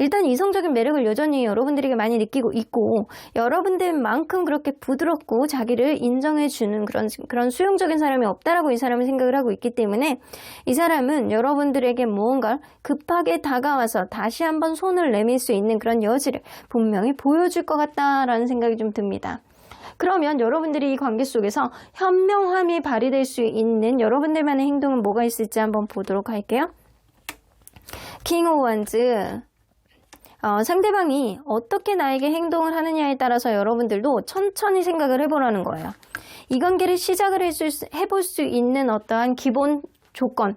일단 이성적인 매력을 여전히 여러분들에게 많이 느끼고 있고, 여러분들만큼 그렇게 부드럽고 자기를 인정해주는 그런 수용적인 사람이 없다라고 이 사람은 생각을 하고 있기 때문에, 이 사람은 여러분들에게 무언가 급하게 다가와서 다시 한번 손을 내밀 수 있는 그런 여지를 분명히 보여줄 것 같다라는 생각이 좀 듭니다. 그러면 여러분들이 이 관계 속에서 현명함이 발휘될 수 있는 여러분들만의 행동은 뭐가 있을지 한번 보도록 할게요. 킹 오브 원즈. 상대방이 어떻게 나에게 행동을 하느냐에 따라서 여러분들도 천천히 생각을 해보라는 거예요. 이 관계를 시작을 해볼 수 있는 어떠한 기본 조건,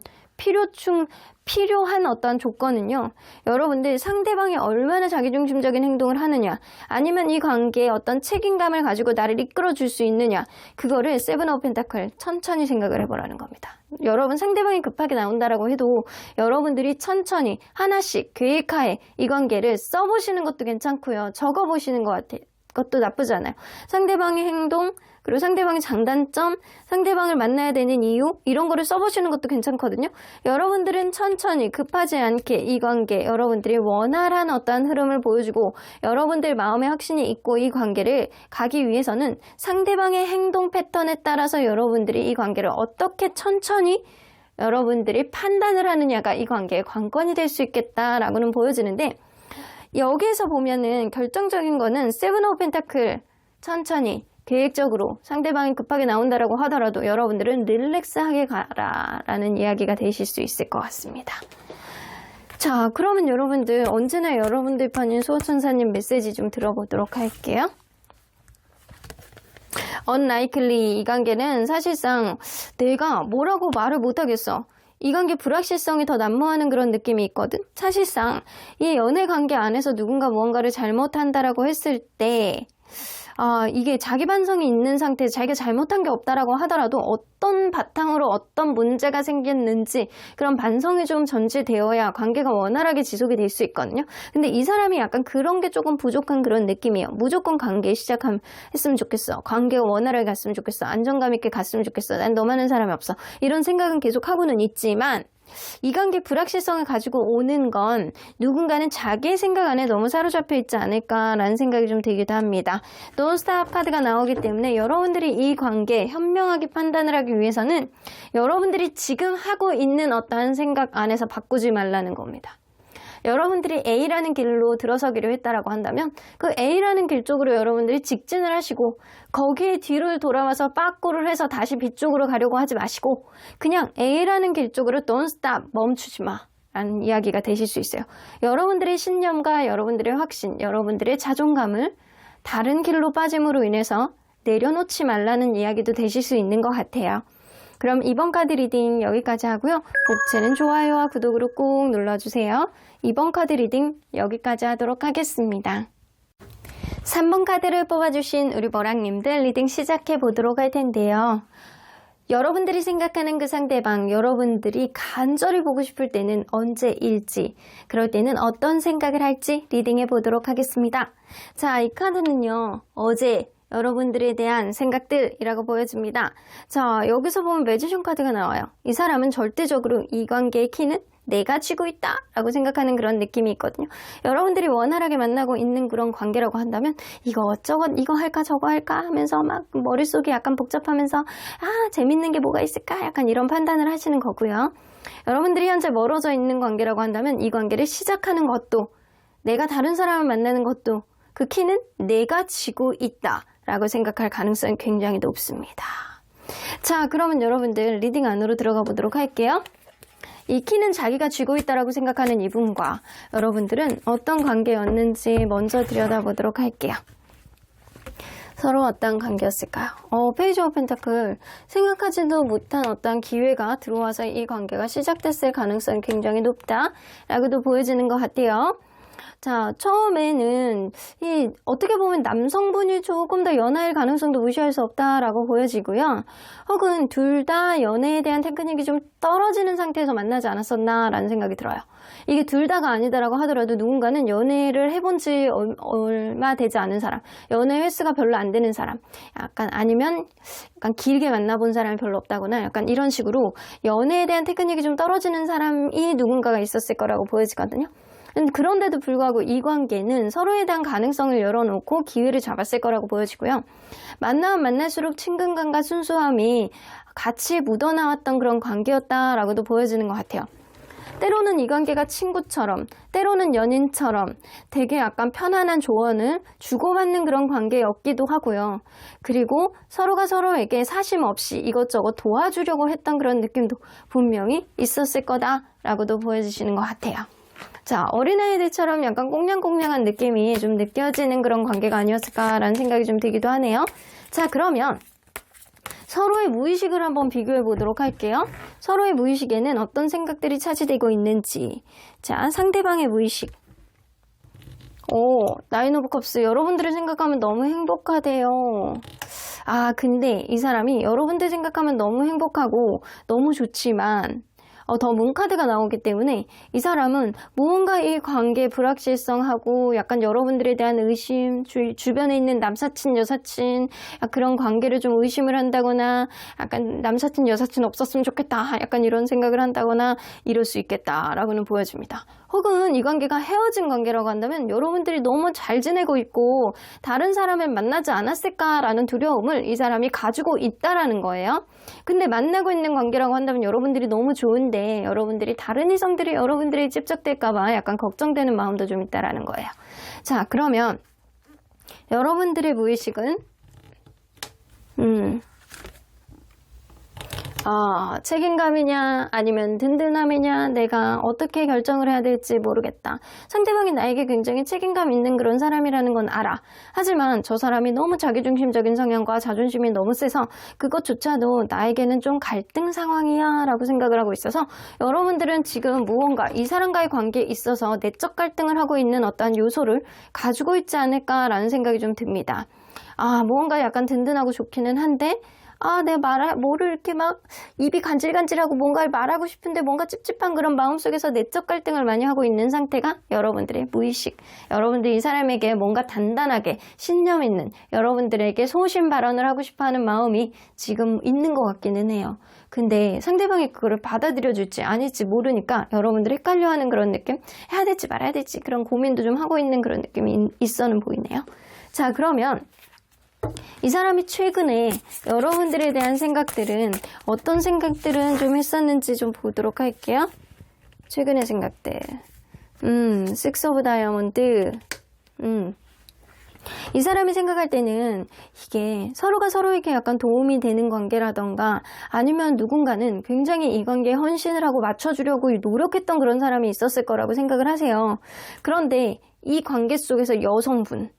필요한 어떠한 조건은요, 여러분들 상대방이 얼마나 자기중심적인 행동을 하느냐, 아니면 이 관계에 어떤 책임감을 가지고 나를 이끌어줄 수 있느냐, 그거를 세븐 오브 펜타클 천천히 생각을 해보라는 겁니다. 여러분 상대방이 급하게 나온다라고 해도 여러분들이 천천히 하나씩 계획하에 이 관계를 써보시는 것도 괜찮고요, 적어보시는 것도 나쁘지 않아요. 상대방의 행동, 그리고 상대방의 장단점, 상대방을 만나야 되는 이유, 이런 거를 써보시는 것도 괜찮거든요. 여러분들은 천천히 급하지 않게 이 관계, 여러분들이 원활한 어떠한 흐름을 보여주고 여러분들 마음에 확신이 있고 이 관계를 가기 위해서는 상대방의 행동 패턴에 따라서 여러분들이 이 관계를 어떻게 천천히 여러분들이 판단을 하느냐가 이 관계의 관건이 될 수 있겠다라고는 보여지는데, 여기에서 보면은 결정적인 거는 세븐 오브 펜타클, 천천히 계획적으로 상대방이 급하게 나온다라고 하더라도 여러분들은 릴렉스하게 가라라는 이야기가 되실 수 있을 것 같습니다. 자, 그러면 여러분들 언제나 여러분들 편인 수호천사님 메시지 좀 들어보도록 할게요. unlikely, 이 관계는 사실상 내가 뭐라고 말을 못하겠어. 이 관계 불확실성이 더 난무하는 그런 느낌이 있거든. 사실상 이 연애 관계 안에서 누군가 무언가를 잘못한다라고 했을 때 이게 자기 반성이 있는 상태에서 자기가 잘못한 게 없다라고 하더라도 어떤 바탕으로 어떤 문제가 생겼는지 그런 반성이 좀 전제되어야 관계가 원활하게 지속이 될 수 있거든요. 근데 이 사람이 약간 그런 게 조금 부족한 그런 느낌이에요. 무조건 관계 했으면 좋겠어. 관계가 원활하게 갔으면 좋겠어. 안정감 있게 갔으면 좋겠어. 난 너만한 사람이 없어. 이런 생각은 계속 하고는 있지만, 이 관계 불확실성을 가지고 오는 건 누군가는 자기의 생각 안에 너무 사로잡혀 있지 않을까라는 생각이 좀 들기도 합니다. Don't Stop 카드가 나오기 때문에 여러분들이 이 관계 현명하게 판단을 하기 위해서는 여러분들이 지금 하고 있는 어떠한 생각 안에서 바꾸지 말라는 겁니다. 여러분들이 A라는 길로 들어서기로 했다라고 한다면 그 A라는 길 쪽으로 여러분들이 직진을 하시고, 거기에 뒤를 돌아와서 빠꾸를 해서 다시 B 쪽으로 가려고 하지 마시고 그냥 A라는 길 쪽으로 don't stop, 멈추지 마 라는 이야기가 되실 수 있어요. 여러분들의 신념과 여러분들의 확신, 여러분들의 자존감을 다른 길로 빠짐으로 인해서 내려놓지 말라는 이야기도 되실 수 있는 것 같아요. 그럼 이번 카드 리딩 여기까지 하고요. 복채는 좋아요와 구독으로 꾹 눌러주세요. 이번 카드 리딩 여기까지 하도록 하겠습니다. 3번 카드를 뽑아주신 우리 버랑님들 리딩 시작해 보도록 할 텐데요. 여러분들이 생각하는 그 상대방, 여러분들이 간절히 보고 싶을 때는 언제일지, 그럴 때는 어떤 생각을 할지 리딩해 보도록 하겠습니다. 자, 이 카드는요, 어제 여러분들에 대한 생각들이라고 보여집니다. 자, 여기서 보면 매지션 카드가 나와요. 이 사람은 절대적으로 이 관계의 키는 내가 쥐고 있다 라고 생각하는 그런 느낌이 있거든요. 여러분들이 원활하게 만나고 있는 그런 관계라고 한다면 이거 할까 저거 할까 하면서 막 머릿속이 약간 복잡하면서 재밌는 게 뭐가 있을까 약간 이런 판단을 하시는 거고요. 여러분들이 현재 멀어져 있는 관계라고 한다면 이 관계를 시작하는 것도, 내가 다른 사람을 만나는 것도 그 키는 내가 쥐고 있다 라고 생각할 가능성이 굉장히 높습니다. 자, 그러면 여러분들 리딩 안으로 들어가 보도록 할게요. 이 키는 자기가 쥐고 있다라고 생각하는 이분과 여러분들은 어떤 관계였는지 먼저 들여다보도록 할게요. 서로 어떤 관계였을까요? 페이지 오브 펜타클. 생각하지도 못한 어떤 기회가 들어와서 이 관계가 시작됐을 가능성이 굉장히 높다라고도 보여지는 것 같아요. 자, 처음에는 어떻게 보면 남성분이 조금 더 연하일 가능성도 무시할 수 없다라고 보여지고요. 혹은 둘 다 연애에 대한 테크닉이 좀 떨어지는 상태에서 만나지 않았었나라는 생각이 들어요. 이게 둘 다가 아니다라고 하더라도 누군가는 연애를 해본 지 얼마 되지 않은 사람, 연애 횟수가 별로 안 되는 사람, 약간 아니면 약간 길게 만나본 사람이 별로 없다거나 약간 이런 식으로 연애에 대한 테크닉이 좀 떨어지는 사람이 누군가가 있었을 거라고 보여지거든요. 그런데도 불구하고 이 관계는 서로에 대한 가능성을 열어놓고 기회를 잡았을 거라고 보여지고요. 만나면 만날수록 친근감과 순수함이 같이 묻어나왔던 그런 관계였다라고도 보여지는 것 같아요. 때로는 이 관계가 친구처럼, 때로는 연인처럼 되게 약간 편안한 조언을 주고받는 그런 관계였기도 하고요. 그리고 서로가 서로에게 사심 없이 이것저것 도와주려고 했던 그런 느낌도 분명히 있었을 거다라고도 보여주시는 것 같아요. 자, 어린아이들처럼 약간 꽁냥꽁냥한 느낌이 좀 느껴지는 그런 관계가 아니었을까라는 생각이 좀 들기도 하네요. 자, 그러면 서로의 무의식을 한번 비교해 보도록 할게요. 서로의 무의식에는 어떤 생각들이 차지되고 있는지. 자, 상대방의 무의식. 나인 오브 컵스. 여러분들을 생각하면 너무 행복하대요. 아, 근데 이 사람이 여러분들 생각하면 너무 행복하고 너무 좋지만 더 문카드가 나오기 때문에 이 사람은 무언가 이 관계의 불확실성하고 약간 여러분들에 대한 의심, 주변에 있는 남사친, 여사친 그런 관계를 좀 의심을 한다거나 약간 남사친, 여사친 없었으면 좋겠다 약간 이런 생각을 한다거나 이럴 수 있겠다라고는 보여집니다. 혹은 이 관계가 헤어진 관계라고 한다면 여러분들이 너무 잘 지내고 있고 다른 사람을 만나지 않았을까라는 두려움을 이 사람이 가지고 있다라는 거예요. 근데 만나고 있는 관계라고 한다면 여러분들이 너무 좋은데 여러분들이 다른 이성들이 여러분들이 집적될까봐 약간 걱정되는 마음도 좀 있다라는 거예요. 자, 그러면 여러분들의 무의식은 책임감이냐 아니면 든든함이냐 내가 어떻게 결정을 해야 될지 모르겠다. 상대방이 나에게 굉장히 책임감 있는 그런 사람이라는 건 알아. 하지만 저 사람이 너무 자기중심적인 성향과 자존심이 너무 세서 그것조차도 나에게는 좀 갈등 상황이야 라고 생각을 하고 있어서 여러분들은 지금 무언가 이 사람과의 관계에 있어서 내적 갈등을 하고 있는 어떠한 요소를 가지고 있지 않을까라는 생각이 좀 듭니다. 무언가 약간 든든하고 좋기는 한데 내가 뭐를 이렇게 막 입이 간질간질하고 뭔가를 말하고 싶은데 뭔가 찝찝한 그런 마음속에서 내적 갈등을 많이 하고 있는 상태가 여러분들의 무의식. 여러분들이 이 사람에게 뭔가 단단하게 신념 있는 여러분들에게 소신 발언을 하고 싶어하는 마음이 지금 있는 것 같기는 해요. 근데 상대방이 그거를 받아들여줄지 아닐지 모르니까 여러분들이 헷갈려하는 그런 느낌? 해야 될지 말아야 될지 그런 고민도 좀 하고 있는 그런 느낌이 있어는 보이네요. 자, 그러면 이 사람이 최근에 여러분들에 대한 생각들은 어떤 생각들은 좀 했었는지 좀 보도록 할게요. 최근의 생각들. 식스 오브 다이아몬드. 이 사람이 생각할 때는 이게 서로가 서로에게 약간 도움이 되는 관계라던가 아니면 누군가는 굉장히 이 관계에 헌신을 하고 맞춰주려고 노력했던 그런 사람이 있었을 거라고 생각을 하세요. 그런데 이 관계 속에서 여성분,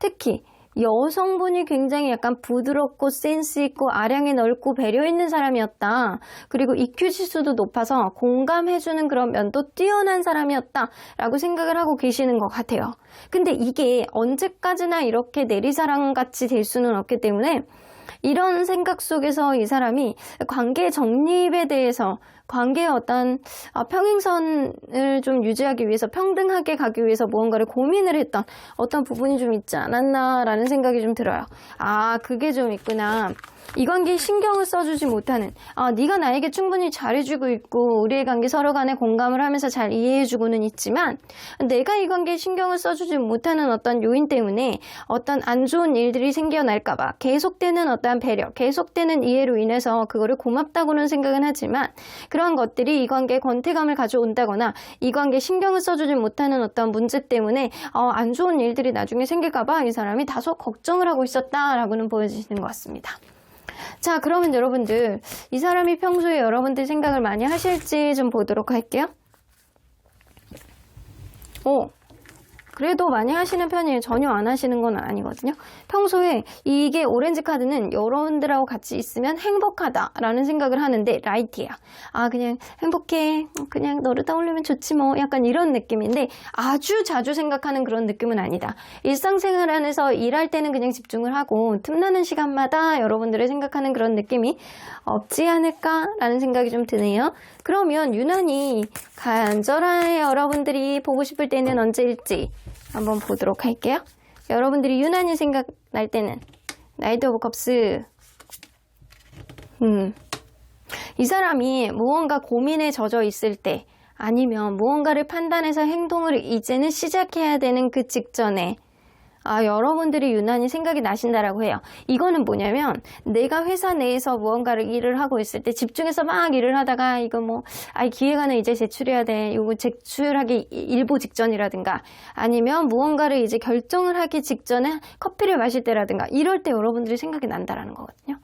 특히 여성분이 굉장히 약간 부드럽고 센스 있고 아량이 넓고 배려 있는 사람이었다. 그리고 EQ 지수도 높아서 공감해주는 그런 면도 뛰어난 사람이었다라고 생각을 하고 계시는 것 같아요. 근데 이게 언제까지나 이렇게 내리사랑같이 될 수는 없기 때문에 이런 생각 속에서 이 사람이 관계 정립에 대해서 관계의 어떤 평행선을 좀 유지하기 위해서 평등하게 가기 위해서 무언가를 고민을 했던 어떤 부분이 좀 있지 않았나라는 생각이 좀 들어요. 그게 좀 있구나. 이 관계에 신경을 써주지 못하는 네가 나에게 충분히 잘해주고 있고 우리의 관계 서로 간에 공감을 하면서 잘 이해해주고는 있지만 내가 이 관계에 신경을 써주지 못하는 어떤 요인 때문에 어떤 안 좋은 일들이 생겨날까봐 계속되는 어떠한 배려, 계속되는 이해로 인해서 그거를 고맙다고는 생각은 하지만 그런 것들이 이 관계에 권태감을 가져온다거나 이 관계에 신경을 써주지 못하는 어떤 문제 때문에 안 좋은 일들이 나중에 생길까봐 이 사람이 다소 걱정을 하고 있었다라고는 보여지시는 것 같습니다. 자, 그러면 여러분들 이 사람이 평소에 여러분들 생각을 많이 하실지 좀 보도록 할게요. 그래도 많이 하시는 편이에요. 전혀 안 하시는 건 아니거든요. 평소에 이게 오렌지 카드는 여러분들하고 같이 있으면 행복하다라는 생각을 하는데 라이트예요. 아, 그냥 행복해. 그냥 너를 떠올리면 좋지 뭐. 약간 이런 느낌인데 아주 자주 생각하는 그런 느낌은 아니다. 일상생활 안에서 일할 때는 그냥 집중을 하고 틈나는 시간마다 여러분들을 생각하는 그런 느낌이 없지 않을까라는 생각이 좀 드네요. 그러면 유난히 간절한 여러분들이 보고 싶을 때는 언제일지 한번 보도록 할게요. 여러분들이 유난히 생각날 때는 나이트 오브 컵스. 이 사람이 무언가 고민에 젖어 있을 때 아니면 무언가를 판단해서 행동을 이제는 시작해야 되는 그 직전에 여러분들이 유난히 생각이 나신다라고 해요. 이거는 뭐냐면 내가 회사 내에서 무언가를 일을 하고 있을 때 집중해서 막 일을 하다가 이거 기획안을 이제 제출해야 돼. 이거 제출하기 일보 직전이라든가 아니면 무언가를 이제 결정을 하기 직전에 커피를 마실 때라든가 이럴 때 여러분들이 생각이 난다라는 거거든요.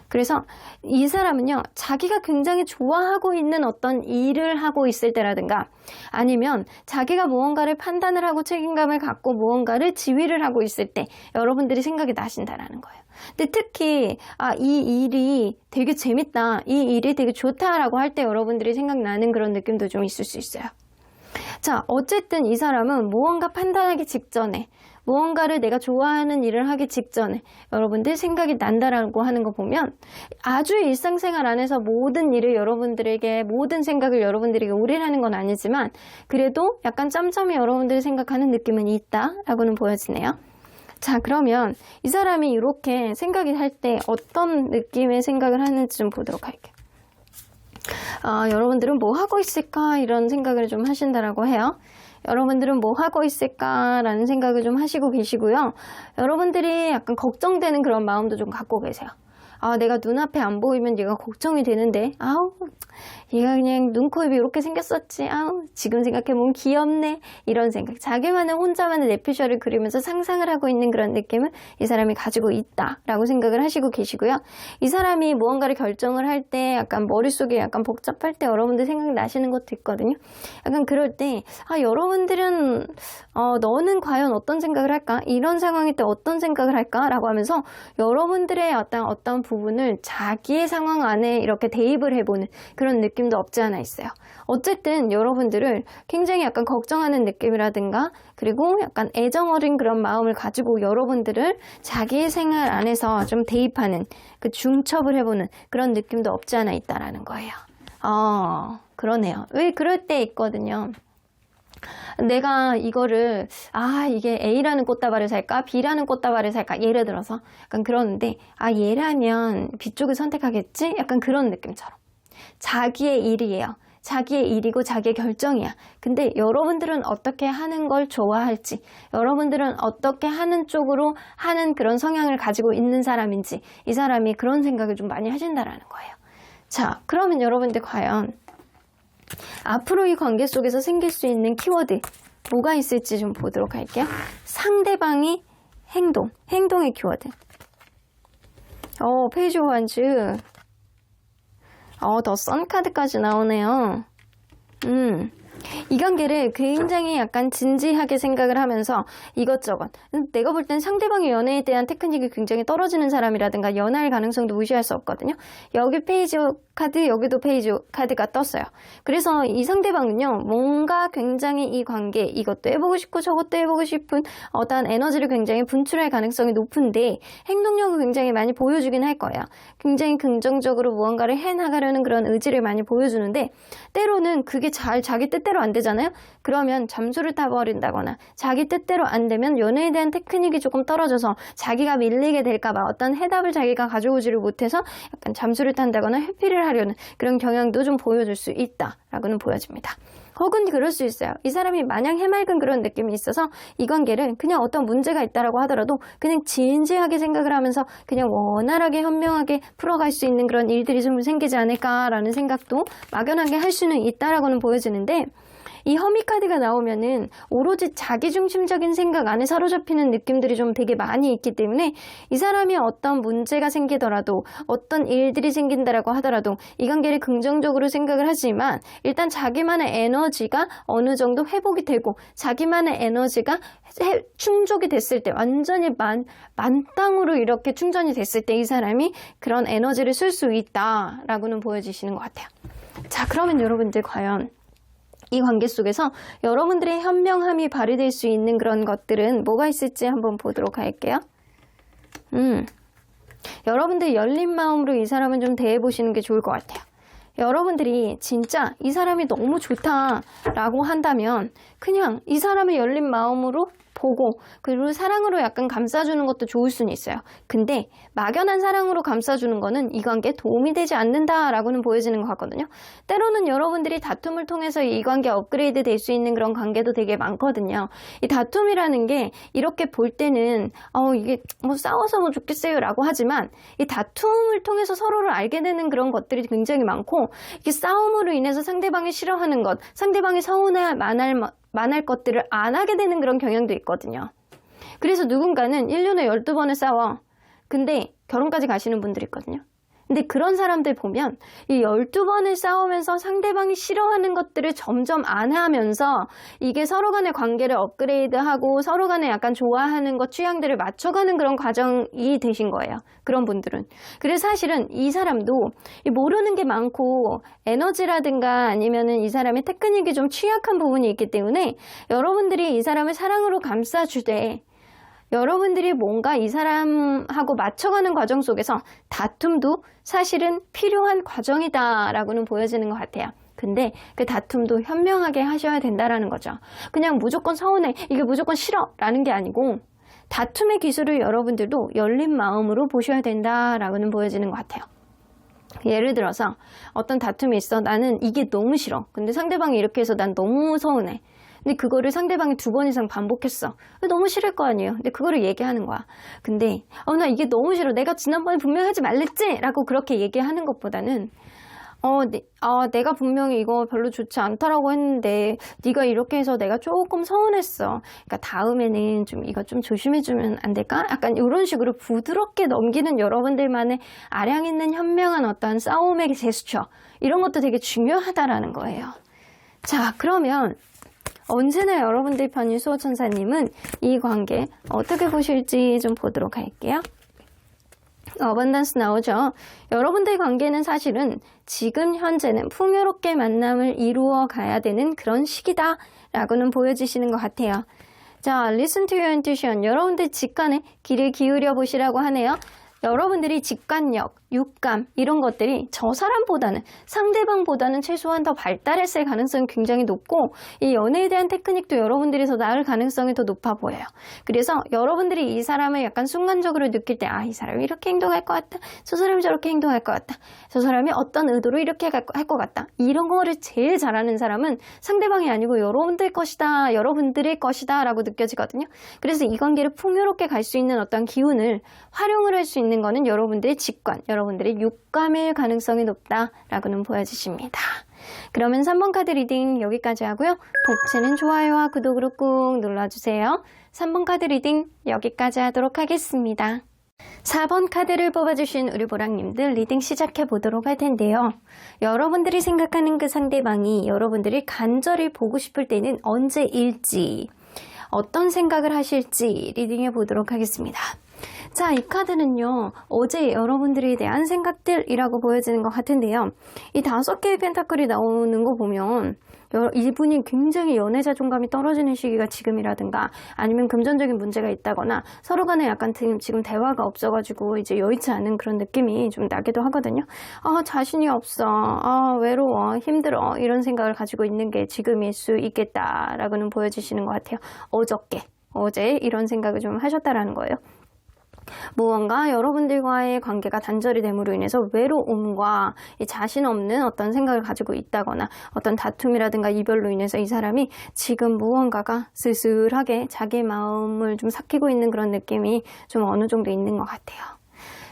그래서 이 사람은요, 자기가 굉장히 좋아하고 있는 어떤 일을 하고 있을 때라든가 아니면 자기가 무언가를 판단을 하고 책임감을 갖고 무언가를 지휘를 하고 있을 때 여러분들이 생각이 나신다라는 거예요. 근데 특히 이 일이 되게 재밌다, 이 일이 되게 좋다라고 할 때 여러분들이 생각나는 그런 느낌도 좀 있을 수 있어요. 자, 어쨌든 이 사람은 무언가 판단하기 직전에 무언가를 내가 좋아하는 일을 하기 직전에 여러분들 생각이 난다라고 하는 거 보면 아주 일상생활 안에서 모든 일을 여러분들에게 모든 생각을 여러분들에게 올인하는 건 아니지만 그래도 약간 짬짬이 여러분들이 생각하는 느낌은 있다라고는 보여지네요. 자, 그러면 이 사람이 이렇게 생각이 할 때 어떤 느낌의 생각을 하는지 좀 보도록 할게요. 여러분들은 뭐 하고 있을까 이런 생각을 좀 하신다라고 해요. 여러분들은 뭐 하고 있을까라는 생각을 좀 하시고 계시고요. 여러분들이 약간 걱정되는 그런 마음도 좀 갖고 계세요. 내가 눈앞에 안 보이면 얘가 걱정이 되는데 얘가 그냥 눈, 코, 입이 이렇게 생겼었지. 지금 생각해보면 귀엽네. 이런 생각. 자기만의 혼자만의 뇌피셜을 그리면서 상상을 하고 있는 그런 느낌을 이 사람이 가지고 있다라고 생각을 하시고 계시고요. 이 사람이 무언가를 결정을 할 때 약간 머릿속에 약간 복잡할 때 여러분들 생각나시는 것도 있거든요. 약간 그럴 때 여러분들은 너는 과연 어떤 생각을 할까? 이런 상황일 때 어떤 생각을 할까? 라고 하면서 여러분들의 어떤 부분을 자기의 상황 안에 이렇게 대입을 해보는 그런 느낌도 없지 않아 있어요. 어쨌든 여러분들을 굉장히 약간 걱정하는 느낌이라든가 그리고 약간 애정 어린 그런 마음을 가지고 여러분들을 자기의 생활 안에서 좀 대입하는 그 중첩을 해보는 그런 느낌도 없지 않아 있다라는 거예요. 그러네요. 왜 그럴 때 있거든요. 내가 이거를 이게 A라는 꽃다발을 살까 B라는 꽃다발을 살까 예를 들어서 약간 그러는데 얘라면 B 쪽을 선택하겠지? 약간 그런 느낌처럼 자기의 일이에요. 자기의 일이고 자기의 결정이야. 근데 여러분들은 어떻게 하는 걸 좋아할지 여러분들은 어떻게 하는 쪽으로 하는 그런 성향을 가지고 있는 사람인지 이 사람이 그런 생각을 좀 많이 하신다라는 거예요. 자, 그러면 여러분들 과연 앞으로 이 관계 속에서 생길 수 있는 키워드 뭐가 있을지 좀 보도록 할게요. 상대방이 행동의 키워드. 페이지 오브 원즈. 더 선 카드까지 나오네요. 이 관계를 굉장히 약간 진지하게 생각을 하면서 이것저것 내가 볼 땐 상대방의 연애에 대한 테크닉이 굉장히 떨어지는 사람이라든가 연애할 가능성도 무시할 수 없거든요. 여기 페이지 카드, 여기도 페이지 카드가 떴어요. 그래서 이 상대방은요, 뭔가 굉장히 이 관계, 이것도 해보고 싶고 저것도 해보고 싶은 어떠한 에너지를 굉장히 분출할 가능성이 높은데 행동력을 굉장히 많이 보여주긴 할 거예요. 굉장히 긍정적으로 무언가를 해나가려는 그런 의지를 많이 보여주는데 때로는 그게 잘 자기 뜻대로 안 되잖아요. 그러면 잠수를 타버린다거나 자기 뜻대로 안 되면 연애에 대한 테크닉이 조금 떨어져서 자기가 밀리게 될까봐 어떤 해답을 자기가 가져오지를 못해서 약간 잠수를 탄다거나 회피를 하려는 그런 경향도 좀 보여줄 수 있다라고는 보여집니다. 혹은 그럴 수 있어요. 이 사람이 마냥 해맑은 그런 느낌이 있어서 이 관계를 그냥 어떤 문제가 있다라고 하더라도 그냥 진지하게 생각을 하면서 그냥 원활하게 현명하게 풀어갈 수 있는 그런 일들이 좀 생기지 않을까라는 생각도 막연하게 할 수는 있다라고는 보여지는데 이 허미 카드가 나오면은 오로지 자기중심적인 생각 안에 사로잡히는 느낌들이 좀 되게 많이 있기 때문에 이 사람이 어떤 문제가 생기더라도 어떤 일들이 생긴다라고 하더라도 이 관계를 긍정적으로 생각을 하지만 일단 자기만의 에너지가 어느 정도 회복이 되고 자기만의 에너지가 충족이 됐을 때 완전히 만땅으로 이렇게 충전이 됐을 때 이 사람이 그런 에너지를 쓸 수 있다라고는 보여지시는 것 같아요. 자, 그러면 여러분들 과연 이 관계 속에서 여러분들의 현명함이 발휘될 수 있는 그런 것들은 뭐가 있을지 한번 보도록 할게요. 여러분들 열린 마음으로 이 사람은 좀 대해보시는 게 좋을 것 같아요. 여러분들이 진짜 이 사람이 너무 좋다라고 한다면 그냥 이 사람을 열린 마음으로 보고 그리고 사랑으로 약간 감싸주는 것도 좋을 수는 있어요. 근데 막연한 사랑으로 감싸주는 거는 이 관계에 도움이 되지 않는다라고는 보여지는 것 같거든요. 때로는 여러분들이 다툼을 통해서 이 관계 업그레이드 될 수 있는 그런 관계도 되게 많거든요. 이 다툼이라는 게 이렇게 볼 때는 이게 뭐 싸워서 뭐 좋겠어요 라고 하지만 이 다툼을 통해서 서로를 알게 되는 그런 것들이 굉장히 많고 이게 싸움으로 인해서 상대방이 싫어하는 것, 상대방이 서운해 만할 것들을 안 하게 되는 그런 경향도 있거든요. 그래서 누군가는 1년에 12번을 싸워. 근데 결혼까지 가시는 분들이 있거든요. 근데 그런 사람들 보면 이 12번을 싸우면서 상대방이 싫어하는 것들을 점점 안 하면서 이게 서로 간의 관계를 업그레이드하고 서로 간에 약간 좋아하는 것 취향들을 맞춰가는 그런 과정이 되신 거예요. 그런 분들은. 그래서 사실은 이 사람도 모르는 게 많고 에너지라든가 아니면은 이 사람의 테크닉이 좀 취약한 부분이 있기 때문에 여러분들이 이 사람을 사랑으로 감싸주되 여러분들이 뭔가 이 사람하고 맞춰가는 과정 속에서 다툼도 사실은 필요한 과정이다라고는 보여지는 것 같아요. 근데 그 다툼도 현명하게 하셔야 된다라는 거죠. 그냥 무조건 서운해, 이게 무조건 싫어 라는 게 아니고 다툼의 기술을 여러분들도 열린 마음으로 보셔야 된다라고는 보여지는 것 같아요. 예를 들어서 어떤 다툼이 있어. 나는 이게 너무 싫어. 근데 상대방이 이렇게 해서 난 너무 서운해. 근데 그거를 상대방이 2번 이상 반복했어. 너무 싫을 거 아니에요. 근데 그거를 얘기하는 거야. 근데 나 이게 너무 싫어. 내가 지난번에 분명히 하지 말랬지? 라고 그렇게 얘기하는 것보다는 내가 분명히 이거 별로 좋지 않다라고 했는데 네가 이렇게 해서 내가 조금 서운했어. 그러니까 다음에는 좀 이거 좀 조심해주면 안 될까? 약간 이런 식으로 부드럽게 넘기는 여러분들만의 아량 있는 현명한 어떤 싸움의 제스처 이런 것도 되게 중요하다라는 거예요. 자, 그러면 언제나 여러분들 편인 수호천사님은 이 관계 어떻게 보실지 좀 보도록 할게요. 어번던스 나오죠. 여러분들 관계는 사실은 지금 현재는 풍요롭게 만남을 이루어 가야 되는 그런 시기다 라고는 보여주시는 것 같아요. 자, listen to your intuition. 여러분들 직관에 귀를 기울여 보시라고 하네요. 여러분들이 직관력, 육감 이런 것들이 저 사람보다는 상대방보다는 최소한 더 발달했을 가능성이 굉장히 높고 이 연애에 대한 테크닉도 여러분들이 더 나을 가능성이 더 높아 보여요. 그래서 여러분들이 이 사람을 약간 순간적으로 느낄 때 이 사람이 이렇게 행동할 것 같다. 저 사람이 저렇게 행동할 것 같다. 저 사람이 어떤 의도로 이렇게 할 것 같다. 이런 거를 제일 잘하는 사람은 상대방이 아니고 여러분들의 것이다 라고 느껴지거든요. 그래서 이 관계를 풍요롭게 갈 수 있는 어떤 기운을 활용을 할 수 있는 거는 여러분들의 직관, 여러분들의 육감일 가능성이 높다라고는 보여주십니다. 그러면 3번 카드 리딩 여기까지 하고요. 복채는 좋아요와 구독으로 꾹 눌러주세요. 3번 카드 리딩 여기까지 하도록 하겠습니다. 4번 카드를 뽑아주신 우리 보랑님들 리딩 시작해 보도록 할 텐데요. 여러분들이 생각하는 그 상대방이 여러분들이 간절히 보고 싶을 때는 언제일지, 어떤 생각을 하실지 리딩해 보도록 하겠습니다. 자, 이 카드는요, 어제 여러분들에 대한 생각들이라고 보여지는 것 같은데요. 이 5개의 펜타클이 나오는 거 보면 이분이 굉장히 연애 자존감이 떨어지는 시기가 지금이라든가 아니면 금전적인 문제가 있다거나 서로 간에 약간 지금 대화가 없어가지고 이제 여의치 않은 그런 느낌이 좀 나기도 하거든요. 자신이 없어. 외로워. 힘들어. 이런 생각을 가지고 있는 게 지금일 수 있겠다라고는 보여주시는 것 같아요. 어제 이런 생각을 좀 하셨다라는 거예요. 무언가 여러분들과의 관계가 단절이 됨으로 인해서 외로움과 자신 없는 어떤 생각을 가지고 있다거나 어떤 다툼이라든가 이별로 인해서 이 사람이 지금 무언가가 쓸쓸하게 자기 마음을 좀 삭히고 있는 그런 느낌이 좀 어느 정도 있는 것 같아요.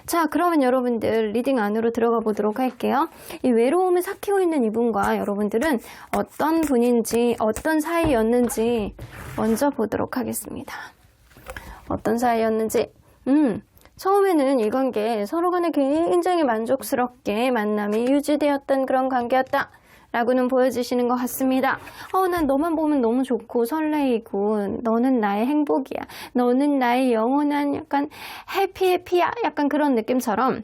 자, 그러면 여러분들 리딩 안으로 들어가 보도록 할게요. 이 외로움을 삭히고 있는 이분과 여러분들은 어떤 분인지, 어떤 사이였는지 먼저 보도록 하겠습니다. 어떤 사이였는지. 처음에는 이 관계 서로 간에 굉장히 만족스럽게 만남이 유지되었던 그런 관계였다 라고는 보여주시는 것 같습니다. 난 너만 보면 너무 좋고 설레이고 너는 나의 행복이야. 너는 나의 영원한 약간 해피야. 약간 그런 느낌처럼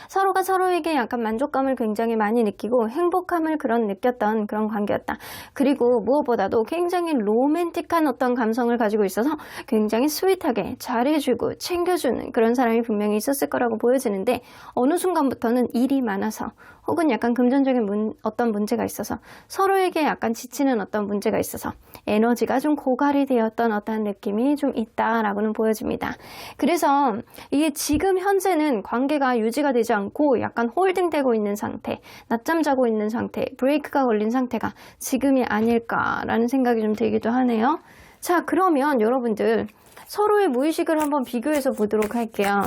서로가 서로에게 약간 만족감을 굉장히 많이 느끼고 행복함을 느꼈던 그런 관계였다. 그리고 무엇보다도 굉장히 로맨틱한 어떤 감성을 가지고 있어서 굉장히 스윗하게 잘해주고 챙겨주는 그런 사람이 분명히 있었을 거라고 보여지는데 어느 순간부터는 일이 많아서 혹은 약간 금전적인 어떤 문제가 있어서 서로에게 약간 지치는 어떤 문제가 있어서 에너지가 좀 고갈이 되었던 어떤 느낌이 좀 있다라고는 보여집니다. 그래서 이게 지금 현재는 관계가 유지가 되지 않고 약간 홀딩되고 있는 상태, 낮잠 자고 있는 상태, 브레이크가 걸린 상태가 지금이 아닐까라는 생각이 좀 들기도 하네요. 자, 그러면 여러분들 서로의 무의식을 한번 비교해서 보도록 할게요.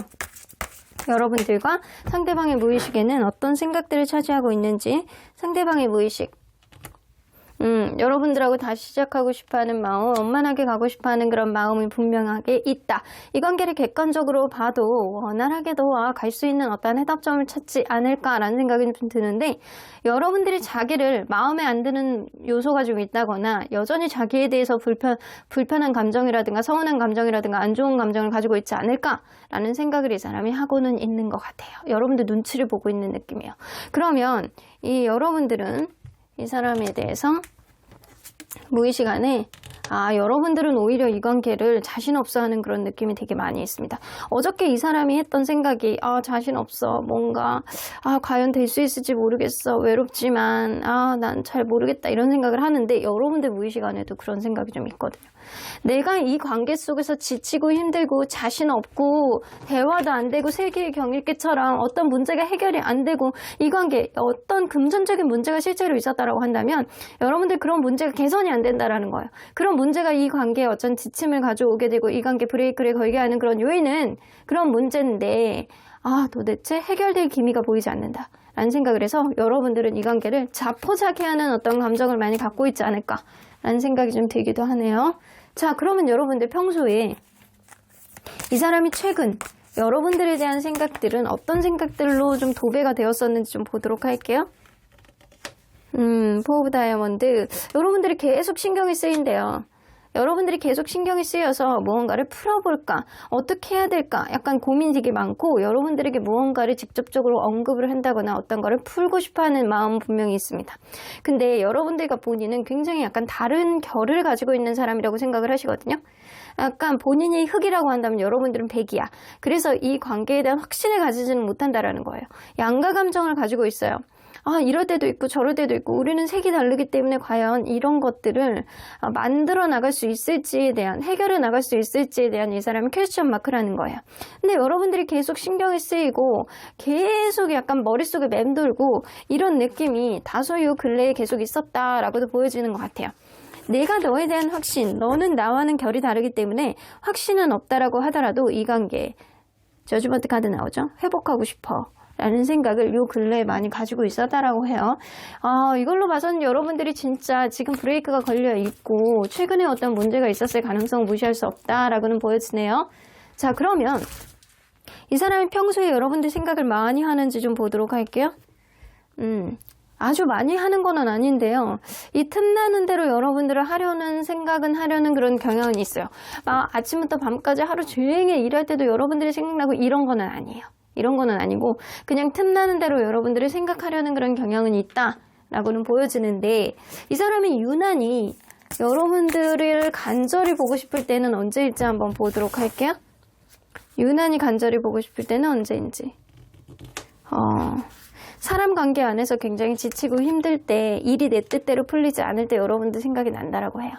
여러분들과 상대방의 무의식에는 어떤 생각들을 차지하고 있는지 상대방의 무의식 여러분들하고 다시 시작하고 싶어하는 마음, 원만하게 가고 싶어하는 그런 마음이 분명하게 있다. 이 관계를 객관적으로 봐도 원활하게도 갈 수 있는 어떤 해답점을 찾지 않을까라는 생각이 좀 드는데 여러분들이 자기를 마음에 안 드는 요소가 좀 있다거나 여전히 자기에 대해서 불편한 감정이라든가 서운한 감정이라든가 안 좋은 감정을 가지고 있지 않을까라는 생각을 이 사람이 하고는 있는 것 같아요. 여러분들 눈치를 보고 있는 느낌이에요. 그러면 이 여러분들은 이 사람에 대해서 무의식 안에 여러분들은 오히려 이 관계를 자신 없어 하는 그런 느낌이 되게 많이 있습니다. 어저께 이 사람이 했던 생각이 자신 없어. 뭔가 과연 될 수 있을지 모르겠어. 외롭지만 난 잘 모르겠다. 이런 생각을 하는데 여러분들 무의식 안에도 그런 생각이 좀 있거든요. 내가 이 관계 속에서 지치고 힘들고 자신 없고 대화도 안 되고 세계의 경일기처럼 어떤 문제가 해결이 안 되고 이 관계 어떤 금전적인 문제가 실제로 있었다라고 한다면 여러분들 그런 문제가 개선이 안 된다라는 거예요. 그런 문제가 이 관계에 어떤 지침을 가져오게 되고 이 관계 브레이크를 걸게 하는 그런 요인은 그런 문제인데 도대체 해결될 기미가 보이지 않는다 라는 생각을 해서 여러분들은 이 관계를 자포자기하는 어떤 감정을 많이 갖고 있지 않을까 라는 생각이 좀 들기도 하네요. 자, 그러면 여러분들 평소에 이 사람이 최근 여러분들에 대한 생각들은 어떤 생각들로 좀 도배가 되었었는지 좀 보도록 할게요. 포 오브 다이아몬드. 여러분들이 계속 신경이 쓰인대요. 여러분들이 계속 신경이 쓰여서 무언가를 풀어볼까? 어떻게 해야 될까? 약간 고민이 되게 많고 여러분들에게 무언가를 직접적으로 언급을 한다거나 어떤 거를 풀고 싶어하는 마음은 분명히 있습니다. 근데 여러분들과 본인은 굉장히 약간 다른 결을 가지고 있는 사람이라고 생각을 하시거든요. 약간 본인이 흑이라고 한다면 여러분들은 백이야. 그래서 이 관계에 대한 확신을 가지지는 못한다라는 거예요. 양가 감정을 가지고 있어요. 이럴 때도 있고 저럴 때도 있고 우리는 색이 다르기 때문에 과연 이런 것들을 만들어 나갈 수 있을지에 대한 해결해 나갈 수 있을지에 대한 이 사람이 퀘스천 마크라는 거예요. 근데 여러분들이 계속 신경이 쓰이고 계속 약간 머릿속에 맴돌고 이런 느낌이 다소 요 근래에 계속 있었다라고도 보여지는 것 같아요. 내가 너에 대한 확신, 너는 나와는 결이 다르기 때문에 확신은 없다라고 하더라도 이 관계 저주먼트 카드 나오죠? 회복하고 싶어 라는 생각을 요 근래에 많이 가지고 있었다라고 해요. 이걸로 봐서는 여러분들이 진짜 지금 브레이크가 걸려 있고 최근에 어떤 문제가 있었을 가능성을 무시할 수 없다라고는 보여지네요. 자, 그러면 이 사람이 평소에 여러분들 생각을 많이 하는지 좀 보도록 할게요. 아주 많이 하는 건 아닌데요. 이 틈나는 대로 여러분들을 하려는 그런 경향은 있어요. 아침부터 밤까지 하루 종일 일할 때도 여러분들이 생각나고 이런 거는 아니에요. 이런 거는 아니고 그냥 틈나는 대로 여러분들을 생각하려는 그런 경향은 있다라고는 보여지는데 이 사람이 유난히 여러분들을 간절히 보고 싶을 때는 언제일지 한번 보도록 할게요. 유난히 간절히 보고 싶을 때는 언제인지. 사람 관계 안에서 굉장히 지치고 힘들 때 일이 내 뜻대로 풀리지 않을 때 여러분들 생각이 난다라고 해요.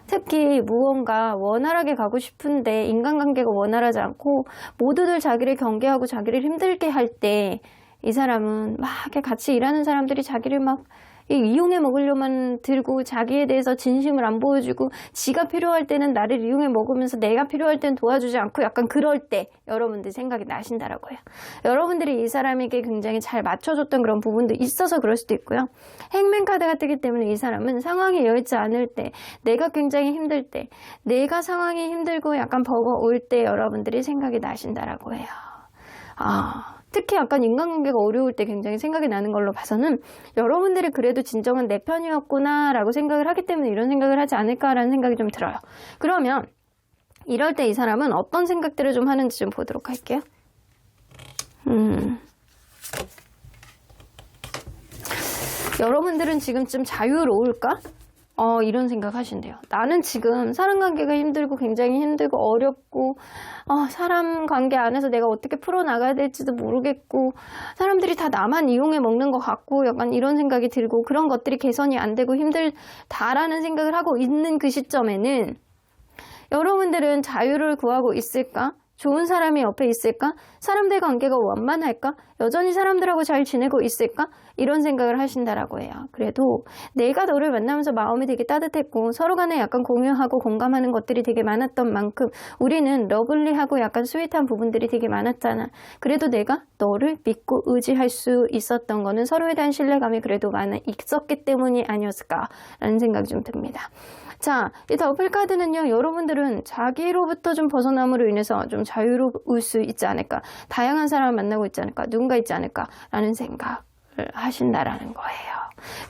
특히 무언가 원활하게 가고 싶은데 인간관계가 원활하지 않고 모두들 자기를 경계하고 자기를 힘들게 할 때 이 사람은 막 같이 일하는 사람들이 자기를 막 이용해 먹으려만 들고 자기에 대해서 진심을 안 보여주고 지가 필요할 때는 나를 이용해 먹으면서 내가 필요할 땐 도와주지 않고 약간 그럴 때 여러분들 생각이 나신다라고요. 여러분들이 이 사람에게 굉장히 잘 맞춰줬던 그런 부분도 있어서 그럴 수도 있고요. 행맨 카드가 뜨기 때문에 이 사람은 상황이 여의치 않을 때, 내가 굉장히 힘들 때, 내가 상황이 힘들고 약간 버거울 때 여러분들이 생각이 나신다라고 해요. 특히 약간 인간관계가 어려울 때 굉장히 생각이 나는 걸로 봐서는 여러분들이 그래도 진정한 내 편이었구나 라고 생각을 하기 때문에 이런 생각을 하지 않을까라는 생각이 좀 들어요. 그러면 이럴 때 이 사람은 어떤 생각들을 좀 하는지 좀 보도록 할게요. 여러분들은 지금쯤 자유로울까? 이런 생각 하신대요. 나는 지금 사람 관계가 힘들고 굉장히 힘들고 어렵고 사람 관계 안에서 내가 어떻게 풀어나가야 될지도 모르겠고 사람들이 다 나만 이용해 먹는 것 같고 약간 이런 생각이 들고 그런 것들이 개선이 안 되고 힘들다라는 생각을 하고 있는 그 시점에는 여러분들은 자유를 구하고 있을까? 좋은 사람이 옆에 있을까? 사람들 관계가 원만할까? 여전히 사람들하고 잘 지내고 있을까? 이런 생각을 하신다라고 해요. 그래도 내가 너를 만나면서 마음이 되게 따뜻했고 서로 간에 약간 공유하고 공감하는 것들이 되게 많았던 만큼 우리는 러블리하고 약간 스윗한 부분들이 되게 많았잖아. 그래도 내가 너를 믿고 의지할 수 있었던 거는 서로에 대한 신뢰감이 그래도 있었기 때문이 아니었을까라는 생각이 좀 듭니다. 자, 이 더블 카드는요, 여러분들은 자기로부터 좀 벗어남으로 인해서 좀 자유로울 수 있지 않을까, 다양한 사람을 만나고 있지 않을까, 누군가 있지 않을까라는 생각을 하신다라는 거예요.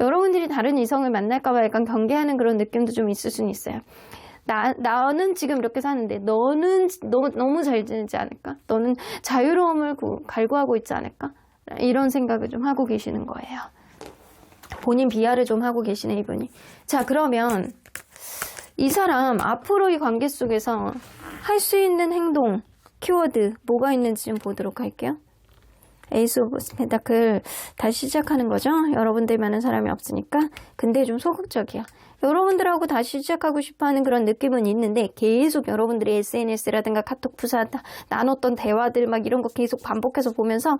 여러분들이 다른 이성을 만날까봐 약간 경계하는 그런 느낌도 좀 있을 수는 있어요. 나는 지금 이렇게 사는데 너는 너무 잘 지내지 않을까? 너는 자유로움을 갈구하고 있지 않을까? 이런 생각을 좀 하고 계시는 거예요. 본인 비하를 좀 하고 계시네, 이분이. 자, 그러면 이 사람 앞으로 이 관계 속에서 할 수 있는 행동, 키워드 뭐가 있는지 좀 보도록 할게요. 에이스 오브 펜타클 다시 시작하는 거죠. 여러분들만한 사람이 없으니까. 근데 좀 소극적이야. 여러분들하고 다시 시작하고 싶어하는 그런 느낌은 있는데 계속 여러분들이 SNS라든가 카톡 프사 나눴던 대화들 막 이런 거 계속 반복해서 보면서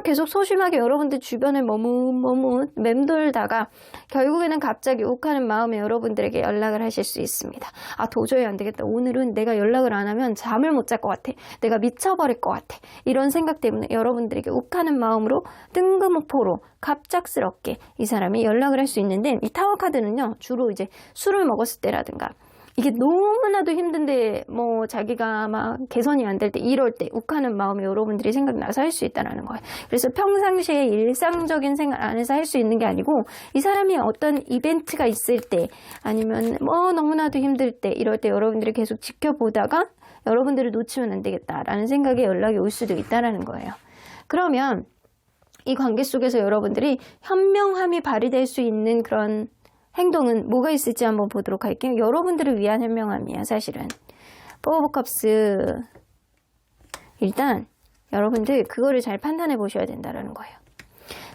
계속 소심하게 여러분들 주변에 머뭇 맴돌다가 결국에는 갑자기 욱하는 마음에 여러분들에게 연락을 하실 수 있습니다. 도저히 안 되겠다. 오늘은 내가 연락을 안 하면 잠을 못 잘 것 같아. 내가 미쳐버릴 것 같아. 이런 생각 때문에 여러분들에게 욱하는 마음으로 뜬금포로 갑작스럽게 이 사람이 연락을 할 수 있는데 이 타워 카드는요. 주로 이제 술을 먹었을 때라든가 이게 너무나도 힘든데 자기가 막 개선이 안 될 때 이럴 때 욱하는 마음에 여러분들이 생각나서 할 수 있다는 거예요. 그래서 평상시에 일상적인 생활 안에서 할 수 있는 게 아니고 이 사람이 어떤 이벤트가 있을 때 아니면 너무나도 힘들 때 이럴 때 여러분들이 계속 지켜보다가 여러분들을 놓치면 안 되겠다라는 생각에 연락이 올 수도 있다는 거예요. 그러면 이 관계 속에서 여러분들이 현명함이 발휘될 수 있는 그런 행동은 뭐가 있을지 한번 보도록 할게요. 여러분들을 위한 현명함이야, 사실은. 포 오브 컵스. 일단 여러분들 그거를 잘 판단해 보셔야 된다는 거예요.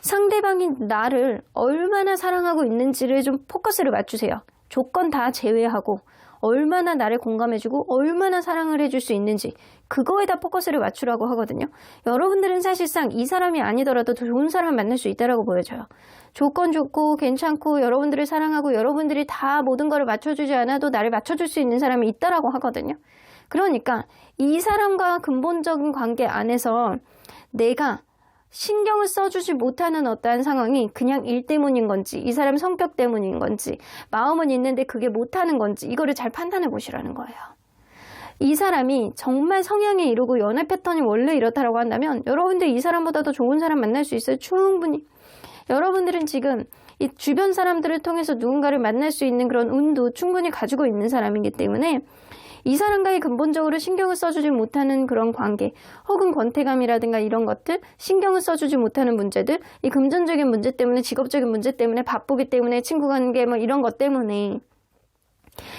상대방이 나를 얼마나 사랑하고 있는지를 좀 포커스를 맞추세요. 조건 다 제외하고 얼마나 나를 공감해주고 얼마나 사랑을 해줄 수 있는지 그거에다 포커스를 맞추라고 하거든요. 여러분들은 사실상 이 사람이 아니더라도 더 좋은 사람 만날 수 있다라고 보여져요. 조건 좋고 괜찮고 여러분들을 사랑하고 여러분들이 다 모든 거를 맞춰주지 않아도 나를 맞춰줄 수 있는 사람이 있다라고 하거든요. 그러니까 이 사람과 근본적인 관계 안에서 내가 신경을 써주지 못하는 어떠한 상황이 그냥 일 때문인 건지 이 사람 성격 때문인 건지 마음은 있는데 그게 못하는 건지 이거를 잘 판단해 보시라는 거예요. 이 사람이 정말 성향이 이러고 연애 패턴이 원래 이렇다라고 한다면 여러분들 이 사람보다 더 좋은 사람 만날 수 있어요. 충분히. 여러분들은 지금 이 주변 사람들을 통해서 누군가를 만날 수 있는 그런 운도 충분히 가지고 있는 사람이기 때문에 이 사람과의 근본적으로 신경을 써주지 못하는 그런 관계 혹은 권태감이라든가 이런 것들 신경을 써주지 못하는 문제들 이 금전적인 문제 때문에 직업적인 문제 때문에 바쁘기 때문에 친구 관계 이런 것 때문에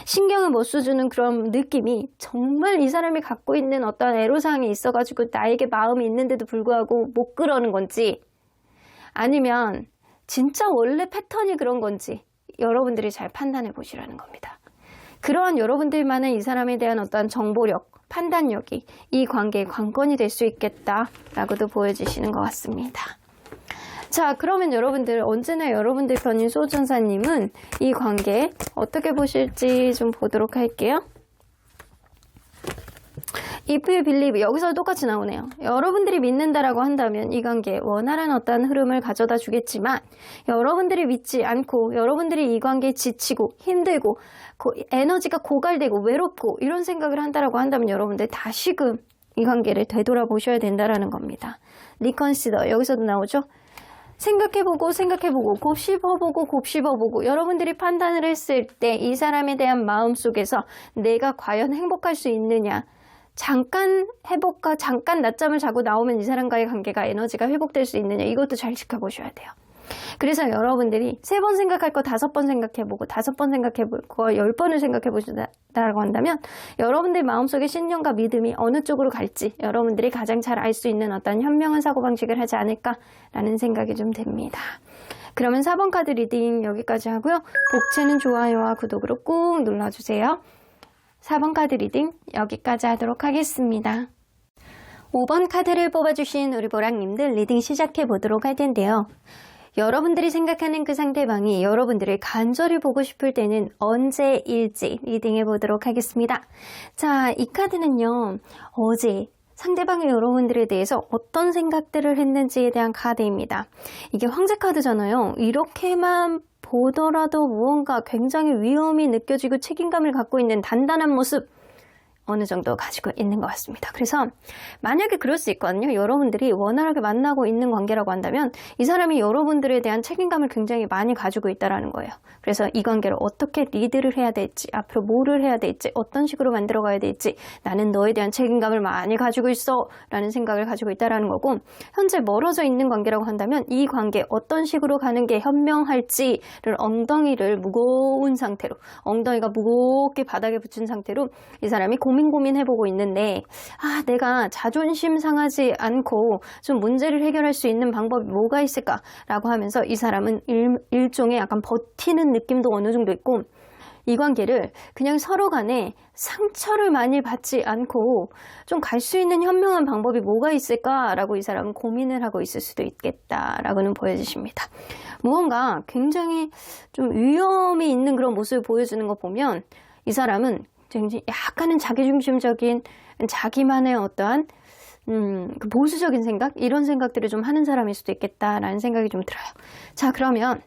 신경을 못 써주는 그런 느낌이 정말 이 사람이 갖고 있는 어떤 애로사항이 있어가지고 나에게 마음이 있는데도 불구하고 못 그러는 건지 아니면 진짜 원래 패턴이 그런 건지 여러분들이 잘 판단해 보시라는 겁니다. 그러한 여러분들만의 이 사람에 대한 어떤 정보력, 판단력이 이 관계의 관건이 될 수 있겠다라고도 보여주시는 것 같습니다. 자, 그러면 여러분들, 언제나 여러분들 편인 소천사님은 이 관계 어떻게 보실지 좀 보도록 할게요. If you believe, 여기서 똑같이 나오네요. 여러분들이 믿는다라고 한다면 이 관계 원활한 어떤 흐름을 가져다 주겠지만, 여러분들이 믿지 않고 여러분들이 이 관계에 지치고 힘들고 에너지가 고갈되고 외롭고 이런 생각을 한다라고 한다면 여러분들 다시금 이 관계를 되돌아보셔야 된다라는 겁니다. 리컨시더, 여기서도 나오죠. 생각해보고 곱씹어보고 여러분들이 판단을 했을 때 이 사람에 대한 마음 속에서 내가 과연 행복할 수 있느냐, 잠깐 해볼까, 잠깐 낮잠을 자고 나오면 이 사람과의 관계가 에너지가 회복될 수 있느냐, 이것도 잘 지켜보셔야 돼요. 그래서 여러분들이 3번 생각할 거 5번 생각해보고 5번 생각해보고 10번을 생각해보신다고 한다면 여러분들 마음속에 신념과 믿음이 어느 쪽으로 갈지 여러분들이 가장 잘 알 수 있는 어떤 현명한 사고방식을 하지 않을까라는 생각이 좀 듭니다. 그러면 4번 카드 리딩 여기까지 하고요. 복채는 좋아요와 구독으로 꾹 눌러주세요. 4번 카드 리딩 여기까지 하도록 하겠습니다. 5번 카드를 뽑아주신 우리 보랑님들 리딩 시작해 보도록 할 텐데요. 여러분들이 생각하는 그 상대방이 여러분들을 간절히 보고 싶을 때는 언제일지 리딩해 보도록 하겠습니다. 자, 이 카드는요, 어제 상대방이 여러분들에 대해서 어떤 생각들을 했는지에 대한 카드입니다. 이게 황제 카드잖아요. 이렇게만 보더라도 무언가 굉장히 위험이 느껴지고 책임감을 갖고 있는 단단한 모습 어느 정도 가지고 있는 것 같습니다. 그래서 만약에 그럴 수 있거든요. 여러분들이 원활하게 만나고 있는 관계라고 한다면 이 사람이 여러분들에 대한 책임감을 굉장히 많이 가지고 있다는 거예요. 그래서 이 관계를 어떻게 리드를 해야 될지, 앞으로 뭐를 해야 될지, 어떤 식으로 만들어가야 될지, 나는 너에 대한 책임감을 많이 가지고 있어 라는 생각을 가지고 있다는 거고, 현재 멀어져 있는 관계라고 한다면 이 관계 어떤 식으로 가는 게 현명할지를 엉덩이를 무거운 상태로, 엉덩이가 무겁게 바닥에 붙인 상태로 이 사람이 고민해보고 있는데, 내가 자존심 상하지 않고 좀 문제를 해결할 수 있는 방법이 뭐가 있을까라고 하면서 이 사람은 일종의 약간 버티는 느낌도 어느 정도 있고, 이 관계를 그냥 서로 간에 상처를 많이 받지 않고 좀 갈 수 있는 현명한 방법이 뭐가 있을까라고 이 사람은 고민을 하고 있을 수도 있겠다라고는 보여주십니다. 무언가 굉장히 좀 위험이 있는 그런 모습을 보여주는 거 보면 이 사람은 약간은 자기중심적인 자기만의 어떠한 그 보수적인 생각, 이런 생각들을 좀 하는 사람일 수도 있겠다라는 생각이 좀 들어요. 자, 그러면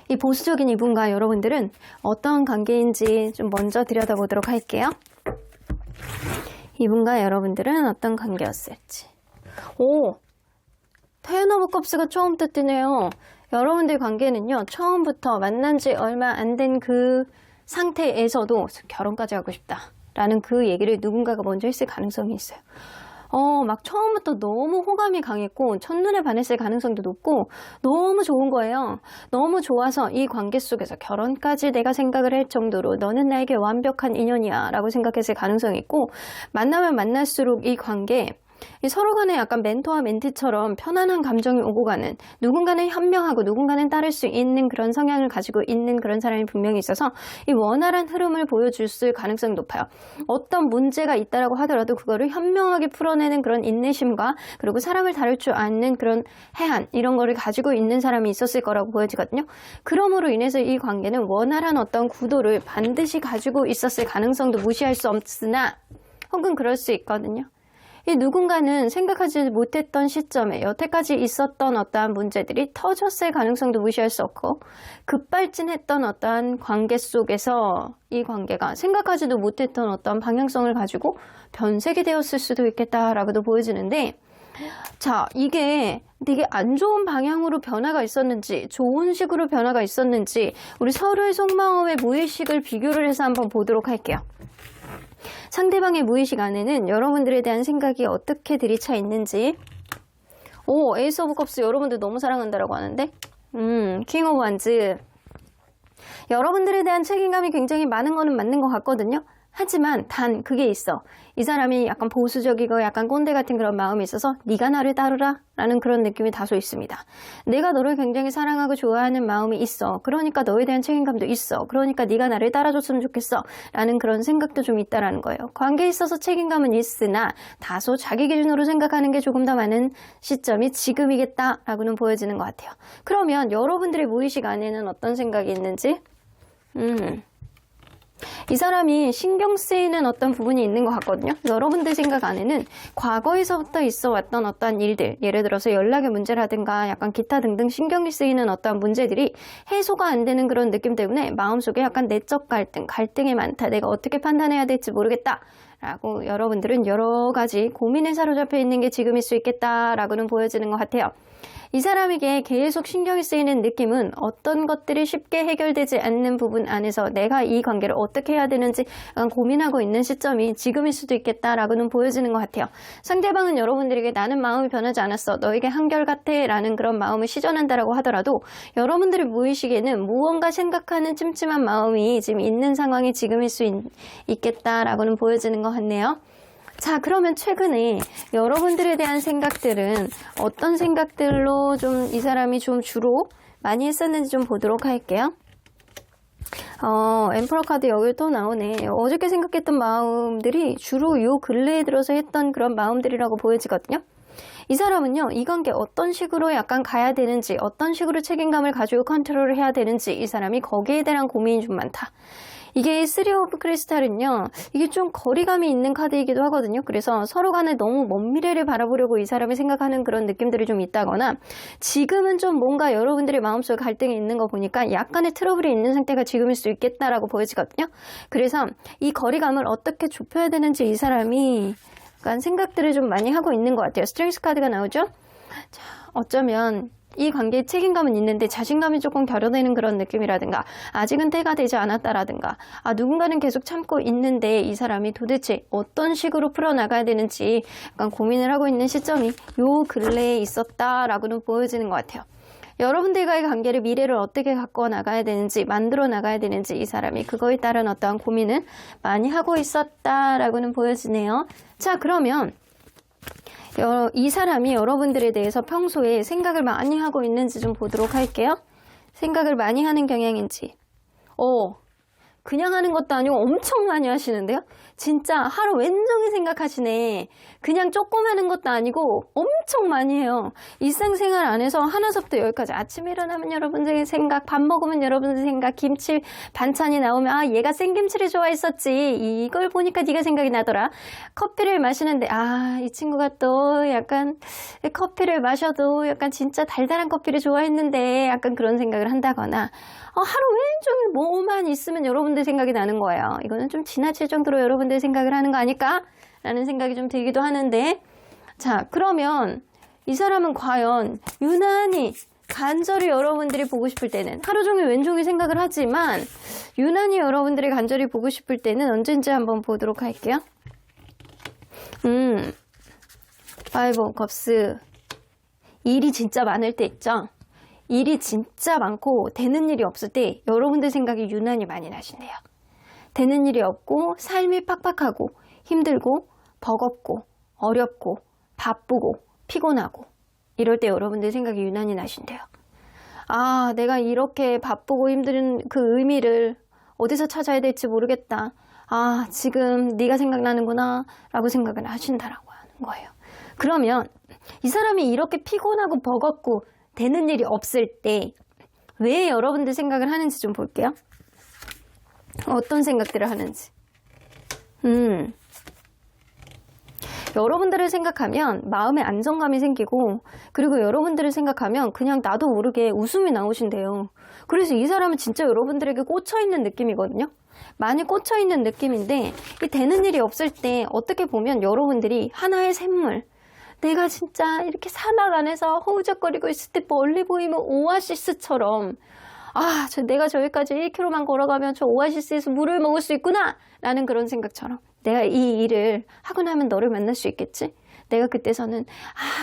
이 보수적인 이분과 여러분들은 어떤 관계인지 좀 먼저 들여다보도록 할게요. 이분과 여러분들은 어떤 관계였을지. 텐 오브 컵스가 처음부터 뜨네요. 여러분들 관계는요, 처음부터 만난 지 얼마 안 된 그 상태에서도 결혼까지 하고 싶다라는 그 얘기를 누군가가 먼저 했을 가능성이 있어요. 막 처음부터 너무 호감이 강했고 첫눈에 반했을 가능성도 높고 너무 좋은 거예요. 너무 좋아서 이 관계 속에서 결혼까지 내가 생각을 할 정도로 너는 나에게 완벽한 인연이야 라고 생각했을 가능성이 있고, 만나면 만날수록 이 관계 서로 간에 약간 멘토와 멘티처럼 편안한 감정이 오고 가는, 누군가는 현명하고 누군가는 따를 수 있는 그런 성향을 가지고 있는 그런 사람이 분명히 있어서 이 원활한 흐름을 보여줄 가능성이 높아요. 어떤 문제가 있다라고 하더라도 그거를 현명하게 풀어내는 그런 인내심과, 그리고 사람을 다룰 줄 아는 그런 해안, 이런 거를 가지고 있는 사람이 있었을 거라고 보여지거든요. 그러므로 인해서 이 관계는 원활한 어떤 구도를 반드시 가지고 있었을 가능성도 무시할 수 없으나, 혹은 그럴 수 있거든요. 이 누군가는 생각하지 못했던 시점에 여태까지 있었던 어떠한 문제들이 터졌을 가능성도 무시할 수 없고, 급발진했던 어떠한 관계 속에서 이 관계가 생각하지도 못했던 어떤 방향성을 가지고 변색이 되었을 수도 있겠다라고도 보여지는데, 자, 이게 되게 안 좋은 방향으로 변화가 있었는지 좋은 식으로 변화가 있었는지 우리 서로의 속마음의 무의식을 비교를 해서 한번 보도록 할게요. 상대방의 무의식 안에는 여러분들에 대한 생각이 어떻게 들이차 있는지. 에이스 오브 컵스 여러분들 너무 사랑한다라고 하는데, 킹 오브 완즈, 여러분들에 대한 책임감이 굉장히 많은 거는 맞는 것 같거든요. 하지만 단 그게 있어. 이 사람이 약간 보수적이고 약간 꼰대 같은 그런 마음이 있어서 네가 나를 따르라 라는 그런 느낌이 다소 있습니다. 내가 너를 굉장히 사랑하고 좋아하는 마음이 있어. 그러니까 너에 대한 책임감도 있어. 그러니까 네가 나를 따라줬으면 좋겠어 라는 그런 생각도 좀 있다라는 거예요. 관계에 있어서 책임감은 있으나 다소 자기 기준으로 생각하는 게 조금 더 많은 시점이 지금이겠다라고는 보여지는 것 같아요. 그러면 여러분들의 무의식 안에는 어떤 생각이 있는지 이 사람이 신경 쓰이는 어떤 부분이 있는 것 같거든요. 여러분들 생각 안에는 과거에서부터 있어 왔던 어떤 일들, 예를 들어서 연락의 문제라든가 약간 기타 등등 신경이 쓰이는 어떤 문제들이 해소가 안 되는 그런 느낌 때문에 마음속에 약간 내적 갈등이 많다. 내가 어떻게 판단해야 될지 모르겠다. 라고 여러분들은 여러 가지 고민에 사로잡혀 있는 게 지금일 수 있겠다라고는 보여지는 것 같아요. 이 사람에게 계속 신경이 쓰이는 느낌은 어떤 것들이 쉽게 해결되지 않는 부분 안에서 내가 이 관계를 어떻게 해야 되는지 약간 고민하고 있는 시점이 지금일 수도 있겠다라고는 보여지는 것 같아요. 상대방은 여러분들에게 나는 마음이 변하지 않았어. 너에게 한결같아 라는 그런 마음을 시전한다라고 하더라도 여러분들의 무의식에는 무언가 생각하는 찜찜한 마음이 지금 있는 상황이 지금일 수 있겠다라고는 보여지는 것 같네요. 자, 그러면 최근에 여러분들에 대한 생각들은 어떤 생각들로 좀 이 사람이 좀 주로 많이 했었는지 좀 보도록 할게요. 엠퍼러 카드 여기 또 나오네. 어저께 생각했던 마음들이 주로 요 근래에 들어서 했던 그런 마음들이라고 보여지거든요. 이 사람은요, 이 관계 어떤 식으로 약간 가야 되는지, 어떤 식으로 책임감을 가지고 컨트롤을 해야 되는지 이 사람이 거기에 대한 고민이 좀 많다. 이게 3 오브 크리스탈은요, 이게 좀 거리감이 있는 카드이기도 하거든요. 그래서 서로 간에 너무 먼 미래를 바라보려고 이 사람이 생각하는 그런 느낌들이 좀 있다거나 지금은 좀 뭔가 여러분들의 마음속에 갈등이 있는 거 보니까 약간의 트러블이 있는 상태가 지금일 수 있겠다라고 보여지거든요. 그래서 이 거리감을 어떻게 좁혀야 되는지 이 사람이 약간 생각들을 좀 많이 하고 있는 것 같아요. 스트렝스 카드가 나오죠? 자, 어쩌면 이 관계에 책임감은 있는데 자신감이 조금 결여되는 그런 느낌이라든가 아직은 때가 되지 않았다라든가 누군가는 계속 참고 있는데 이 사람이 도대체 어떤 식으로 풀어나가야 되는지 약간 고민을 하고 있는 시점이 요 근래에 있었다라고는 보여지는 것 같아요. 여러분들과의 관계를 미래를 어떻게 갖고 나가야 되는지 만들어 나가야 되는지 이 사람이 그거에 따른 어떠한 고민을 많이 하고 있었다라고는 보여지네요. 자, 그러면 이 사람이 여러분들에 대해서 평소에 생각을 많이 하고 있는지 좀 보도록 할게요. 생각을 많이 하는 경향인지. 그냥 하는 것도 아니고 엄청 많이 하시는데요. 진짜 하루 왼종일 생각하시네. 그냥 조금 하는 것도 아니고 엄청 많이 해요. 일상생활 안에서 하나서부터 여기까지 아침에 일어나면 여러분들의 생각, 밥 먹으면 여러분들의 생각, 김치 반찬이 나오면 얘가 생김치를 좋아했었지. 이걸 보니까 네가 생각이 나더라. 커피를 마시는데 이 친구가 또 약간 커피를 마셔도 약간 진짜 달달한 커피를 좋아했는데 약간 그런 생각을 한다거나 하루 왼종일 뭐만 있으면 여러분들 생각이 나는 거예요. 이거는 좀 지나칠 정도로 여러분들 생각을 하는 거 아닐까? 라는 생각이 좀 들기도 하는데 자, 그러면 이 사람은 과연 유난히 간절히 여러분들이 보고 싶을 때는 하루 종일 왼종일 생각을 하지만 유난히 여러분들이 간절히 보고 싶을 때는 언제인지 한번 보도록 할게요. 파이브 오브 컵스 일이 진짜 많을 때 있죠? 일이 진짜 많고 되는 일이 없을 때 여러분들 생각이 유난히 많이 나신대요. 되는 일이 없고 삶이 팍팍하고 힘들고 버겁고 어렵고 바쁘고 피곤하고 이럴 때 여러분들 생각이 유난히 나신대요. 내가 이렇게 바쁘고 힘든 그 의미를 어디서 찾아야 될지 모르겠다. 지금 네가 생각나는구나 라고 생각을 하신다라고 하는 거예요. 그러면 이 사람이 이렇게 피곤하고 버겁고 되는 일이 없을 때 왜 여러분들 생각을 하는지 좀 볼게요. 어떤 생각들을 하는지. 여러분들을 생각하면 마음에 안정감이 생기고 그리고 여러분들을 생각하면 그냥 나도 모르게 웃음이 나오신대요. 그래서 이 사람은 진짜 여러분들에게 꽂혀있는 느낌이거든요. 많이 꽂혀있는 느낌인데 이 되는 일이 없을 때 어떻게 보면 여러분들이 하나의 샘물 내가 진짜 이렇게 사막 안에서 허우적거리고 있을 때 멀리 보이는 오아시스처럼 내가 저기까지 1km만 걸어가면 저 오아시스에서 물을 먹을 수 있구나 라는 그런 생각처럼 내가 이 일을 하고 나면 너를 만날 수 있겠지? 내가 그때서는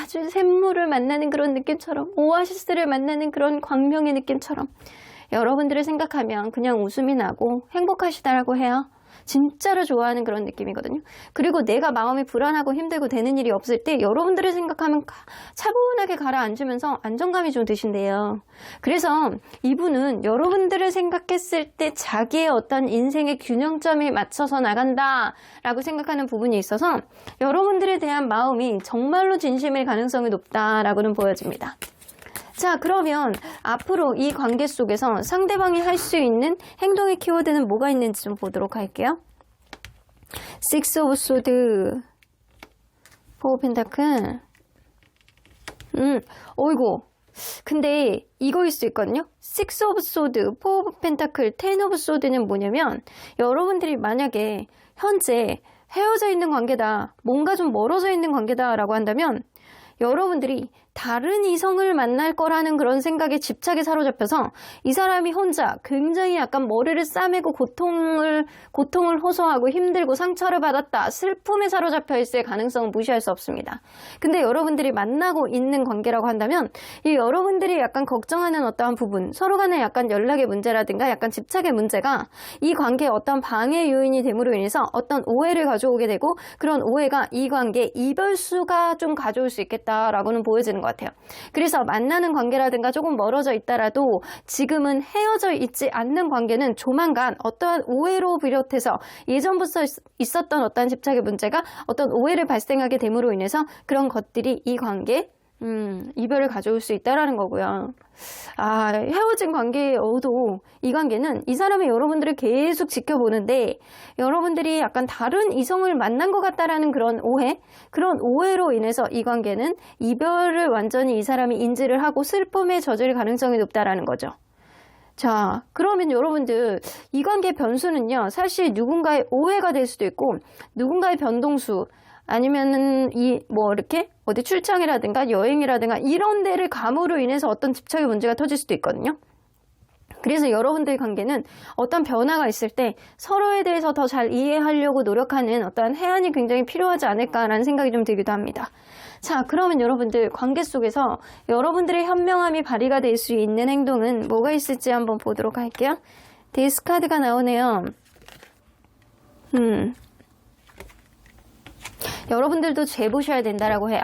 아주 샘물을 만나는 그런 느낌처럼 오아시스를 만나는 그런 광명의 느낌처럼 여러분들을 생각하면 그냥 웃음이 나고 행복하시다라고 해요. 진짜로 좋아하는 그런 느낌이거든요. 그리고 내가 마음이 불안하고 힘들고 되는 일이 없을 때 여러분들을 생각하면 차분하게 가라앉으면서 안정감이 좀 드신대요. 그래서 이분은 여러분들을 생각했을 때 자기의 어떤 인생의 균형점에 맞춰서 나간다라고 생각하는 부분이 있어서 여러분들에 대한 마음이 정말로 진심일 가능성이 높다라고는 보여집니다. 자, 그러면 앞으로 이 관계 속에서 상대방이 할 수 있는 행동의 키워드는 뭐가 있는지 좀 보도록 할게요. Six of Swords, Four of Pentacles. 어이구. 근데 이거일 수 있거든요. Six of Swords, Four of Pentacles, Ten of Swords는 뭐냐면 여러분들이 만약에 현재 헤어져 있는 관계다, 뭔가 좀 멀어져 있는 관계다라고 한다면 여러분들이 다른 이성을 만날 거라는 그런 생각에 집착에 사로잡혀서 이 사람이 혼자 굉장히 약간 머리를 싸매고 고통을 호소하고 힘들고 상처를 받았다, 슬픔에 사로잡혀 있을 가능성은 무시할 수 없습니다. 근데 여러분들이 만나고 있는 관계라고 한다면 이 여러분들이 약간 걱정하는 어떠한 부분, 서로 간의 약간 연락의 문제라든가 약간 집착의 문제가 이 관계에 어떤 방해 요인이 됨으로 인해서 어떤 오해를 가져오게 되고 그런 오해가 이 관계에 이별수가 좀 가져올 수 있겠다라고는 보여지는 것 같아요. 그래서 만나는 관계라든가 조금 멀어져 있다라도 지금은 헤어져 있지 않는 관계는 조만간 어떠한 오해로 비롯해서 예전부터 있었던 어떠한 집착의 문제가 어떤 오해를 발생하게 됨으로 인해서 그런 것들이 이 관계에 이별을 가져올 수 있다라는 거고요. 헤어진 관계여도 이 관계는 이 사람이 여러분들을 계속 지켜보는데 여러분들이 약간 다른 이성을 만난 것 같다라는 그런 오해로 인해서 이 관계는 이별을 완전히 이 사람이 인지를 하고 슬픔에 젖을 가능성이 높다라는 거죠. 자, 그러면 여러분들 이 관계 변수는요, 사실 누군가의 오해가 될 수도 있고 누군가의 변동수 아니면은 이렇게 어디 출장이라든가 여행이라든가 이런 데를 감으로 인해서 어떤 집착의 문제가 터질 수도 있거든요. 그래서 여러분들 관계는 어떤 변화가 있을 때 서로에 대해서 더 잘 이해하려고 노력하는 어떠한 해안이 굉장히 필요하지 않을까라는 생각이 좀 들기도 합니다. 자, 그러면 여러분들 관계 속에서 여러분들의 현명함이 발휘가 될 수 있는 행동은 뭐가 있을지 한번 보도록 할게요. 데이스 카드가 나오네요. 여러분들도 재보셔야 된다라고 해요.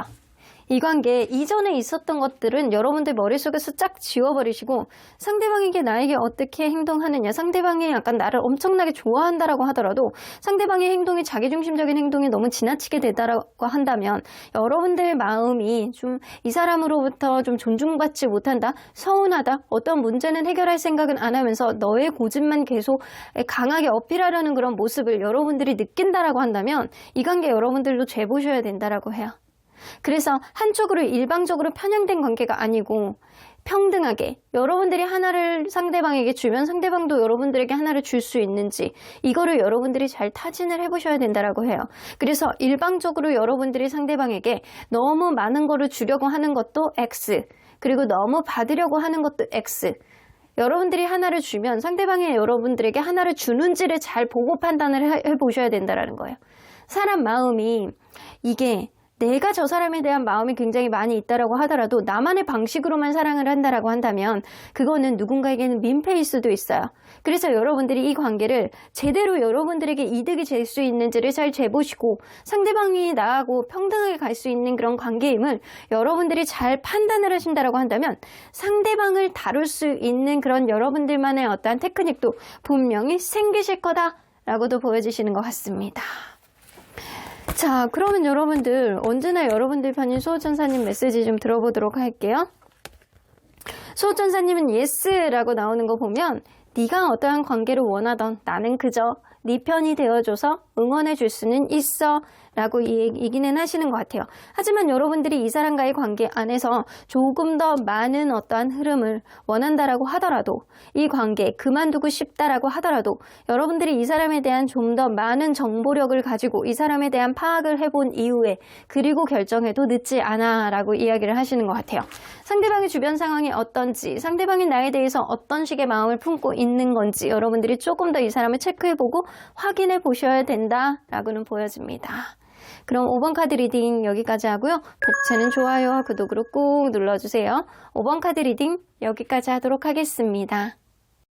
이 관계 이전에 있었던 것들은 여러분들 머릿속에서 쫙 지워버리시고 상대방에게 나에게 어떻게 행동하느냐, 상대방이 약간 나를 엄청나게 좋아한다라고 하더라도 상대방의 행동이 자기중심적인 행동이 너무 지나치게 되다라고 한다면 여러분들 마음이 좀 이 사람으로부터 좀 존중받지 못한다, 서운하다, 어떤 문제는 해결할 생각은 안 하면서 너의 고집만 계속 강하게 어필하려는 그런 모습을 여러분들이 느낀다라고 한다면 이 관계 여러분들도 재보셔야 된다라고 해요. 그래서 한쪽으로 일방적으로 편향된 관계가 아니고 평등하게 여러분들이 하나를 상대방에게 주면 상대방도 여러분들에게 하나를 줄 수 있는지 이거를 여러분들이 잘 타진을 해보셔야 된다라고 해요. 그래서 일방적으로 여러분들이 상대방에게 너무 많은 거를 주려고 하는 것도 X, 그리고 너무 받으려고 하는 것도 X. 여러분들이 하나를 주면 상대방이 여러분들에게 하나를 주는지를 잘 보고 판단을 해보셔야 된다라는 거예요. 사람 마음이 이게 내가 저 사람에 대한 마음이 굉장히 많이 있다라고 하더라도 나만의 방식으로만 사랑을 한다라고 한다면 그거는 누군가에게는 민폐일 수도 있어요. 그래서 여러분들이 이 관계를 제대로 여러분들에게 이득이 될 수 있는지를 잘 재보시고 상대방이 나하고 평등하게 갈 수 있는 그런 관계임을 여러분들이 잘 판단을 하신다라고 한다면 상대방을 다룰 수 있는 그런 여러분들만의 어떠한 테크닉도 분명히 생기실 거다라고도 보여주시는 것 같습니다. 자, 그러면 여러분들 언제나 여러분들 편인 수호천사님 메시지 좀 들어보도록 할게요. 수호천사님은 예스라고 나오는 거 보면 네가 어떠한 관계를 원하던 나는 그저 네 편이 되어줘서 응원해 줄 수는 있어 라고 얘기는 하시는 것 같아요. 하지만 여러분들이 이 사람과의 관계 안에서 조금 더 많은 어떠한 흐름을 원한다라고 하더라도 이 관계 그만두고 싶다라고 하더라도 여러분들이 이 사람에 대한 좀 더 많은 정보력을 가지고 이 사람에 대한 파악을 해본 이후에 그리고 결정해도 늦지 않아 라고 이야기를 하시는 것 같아요. 상대방의 주변 상황이 어떤지, 상대방이 나에 대해서 어떤 식의 마음을 품고 있는 건지 여러분들이 조금 더 이 사람을 체크해보고 확인해 보셔야 된다라고는 보여집니다. 그럼 5번 카드 리딩 여기까지 하고요. 복채는 좋아요와 구독으로 꼭 눌러주세요. 5번 카드 리딩 여기까지 하도록 하겠습니다.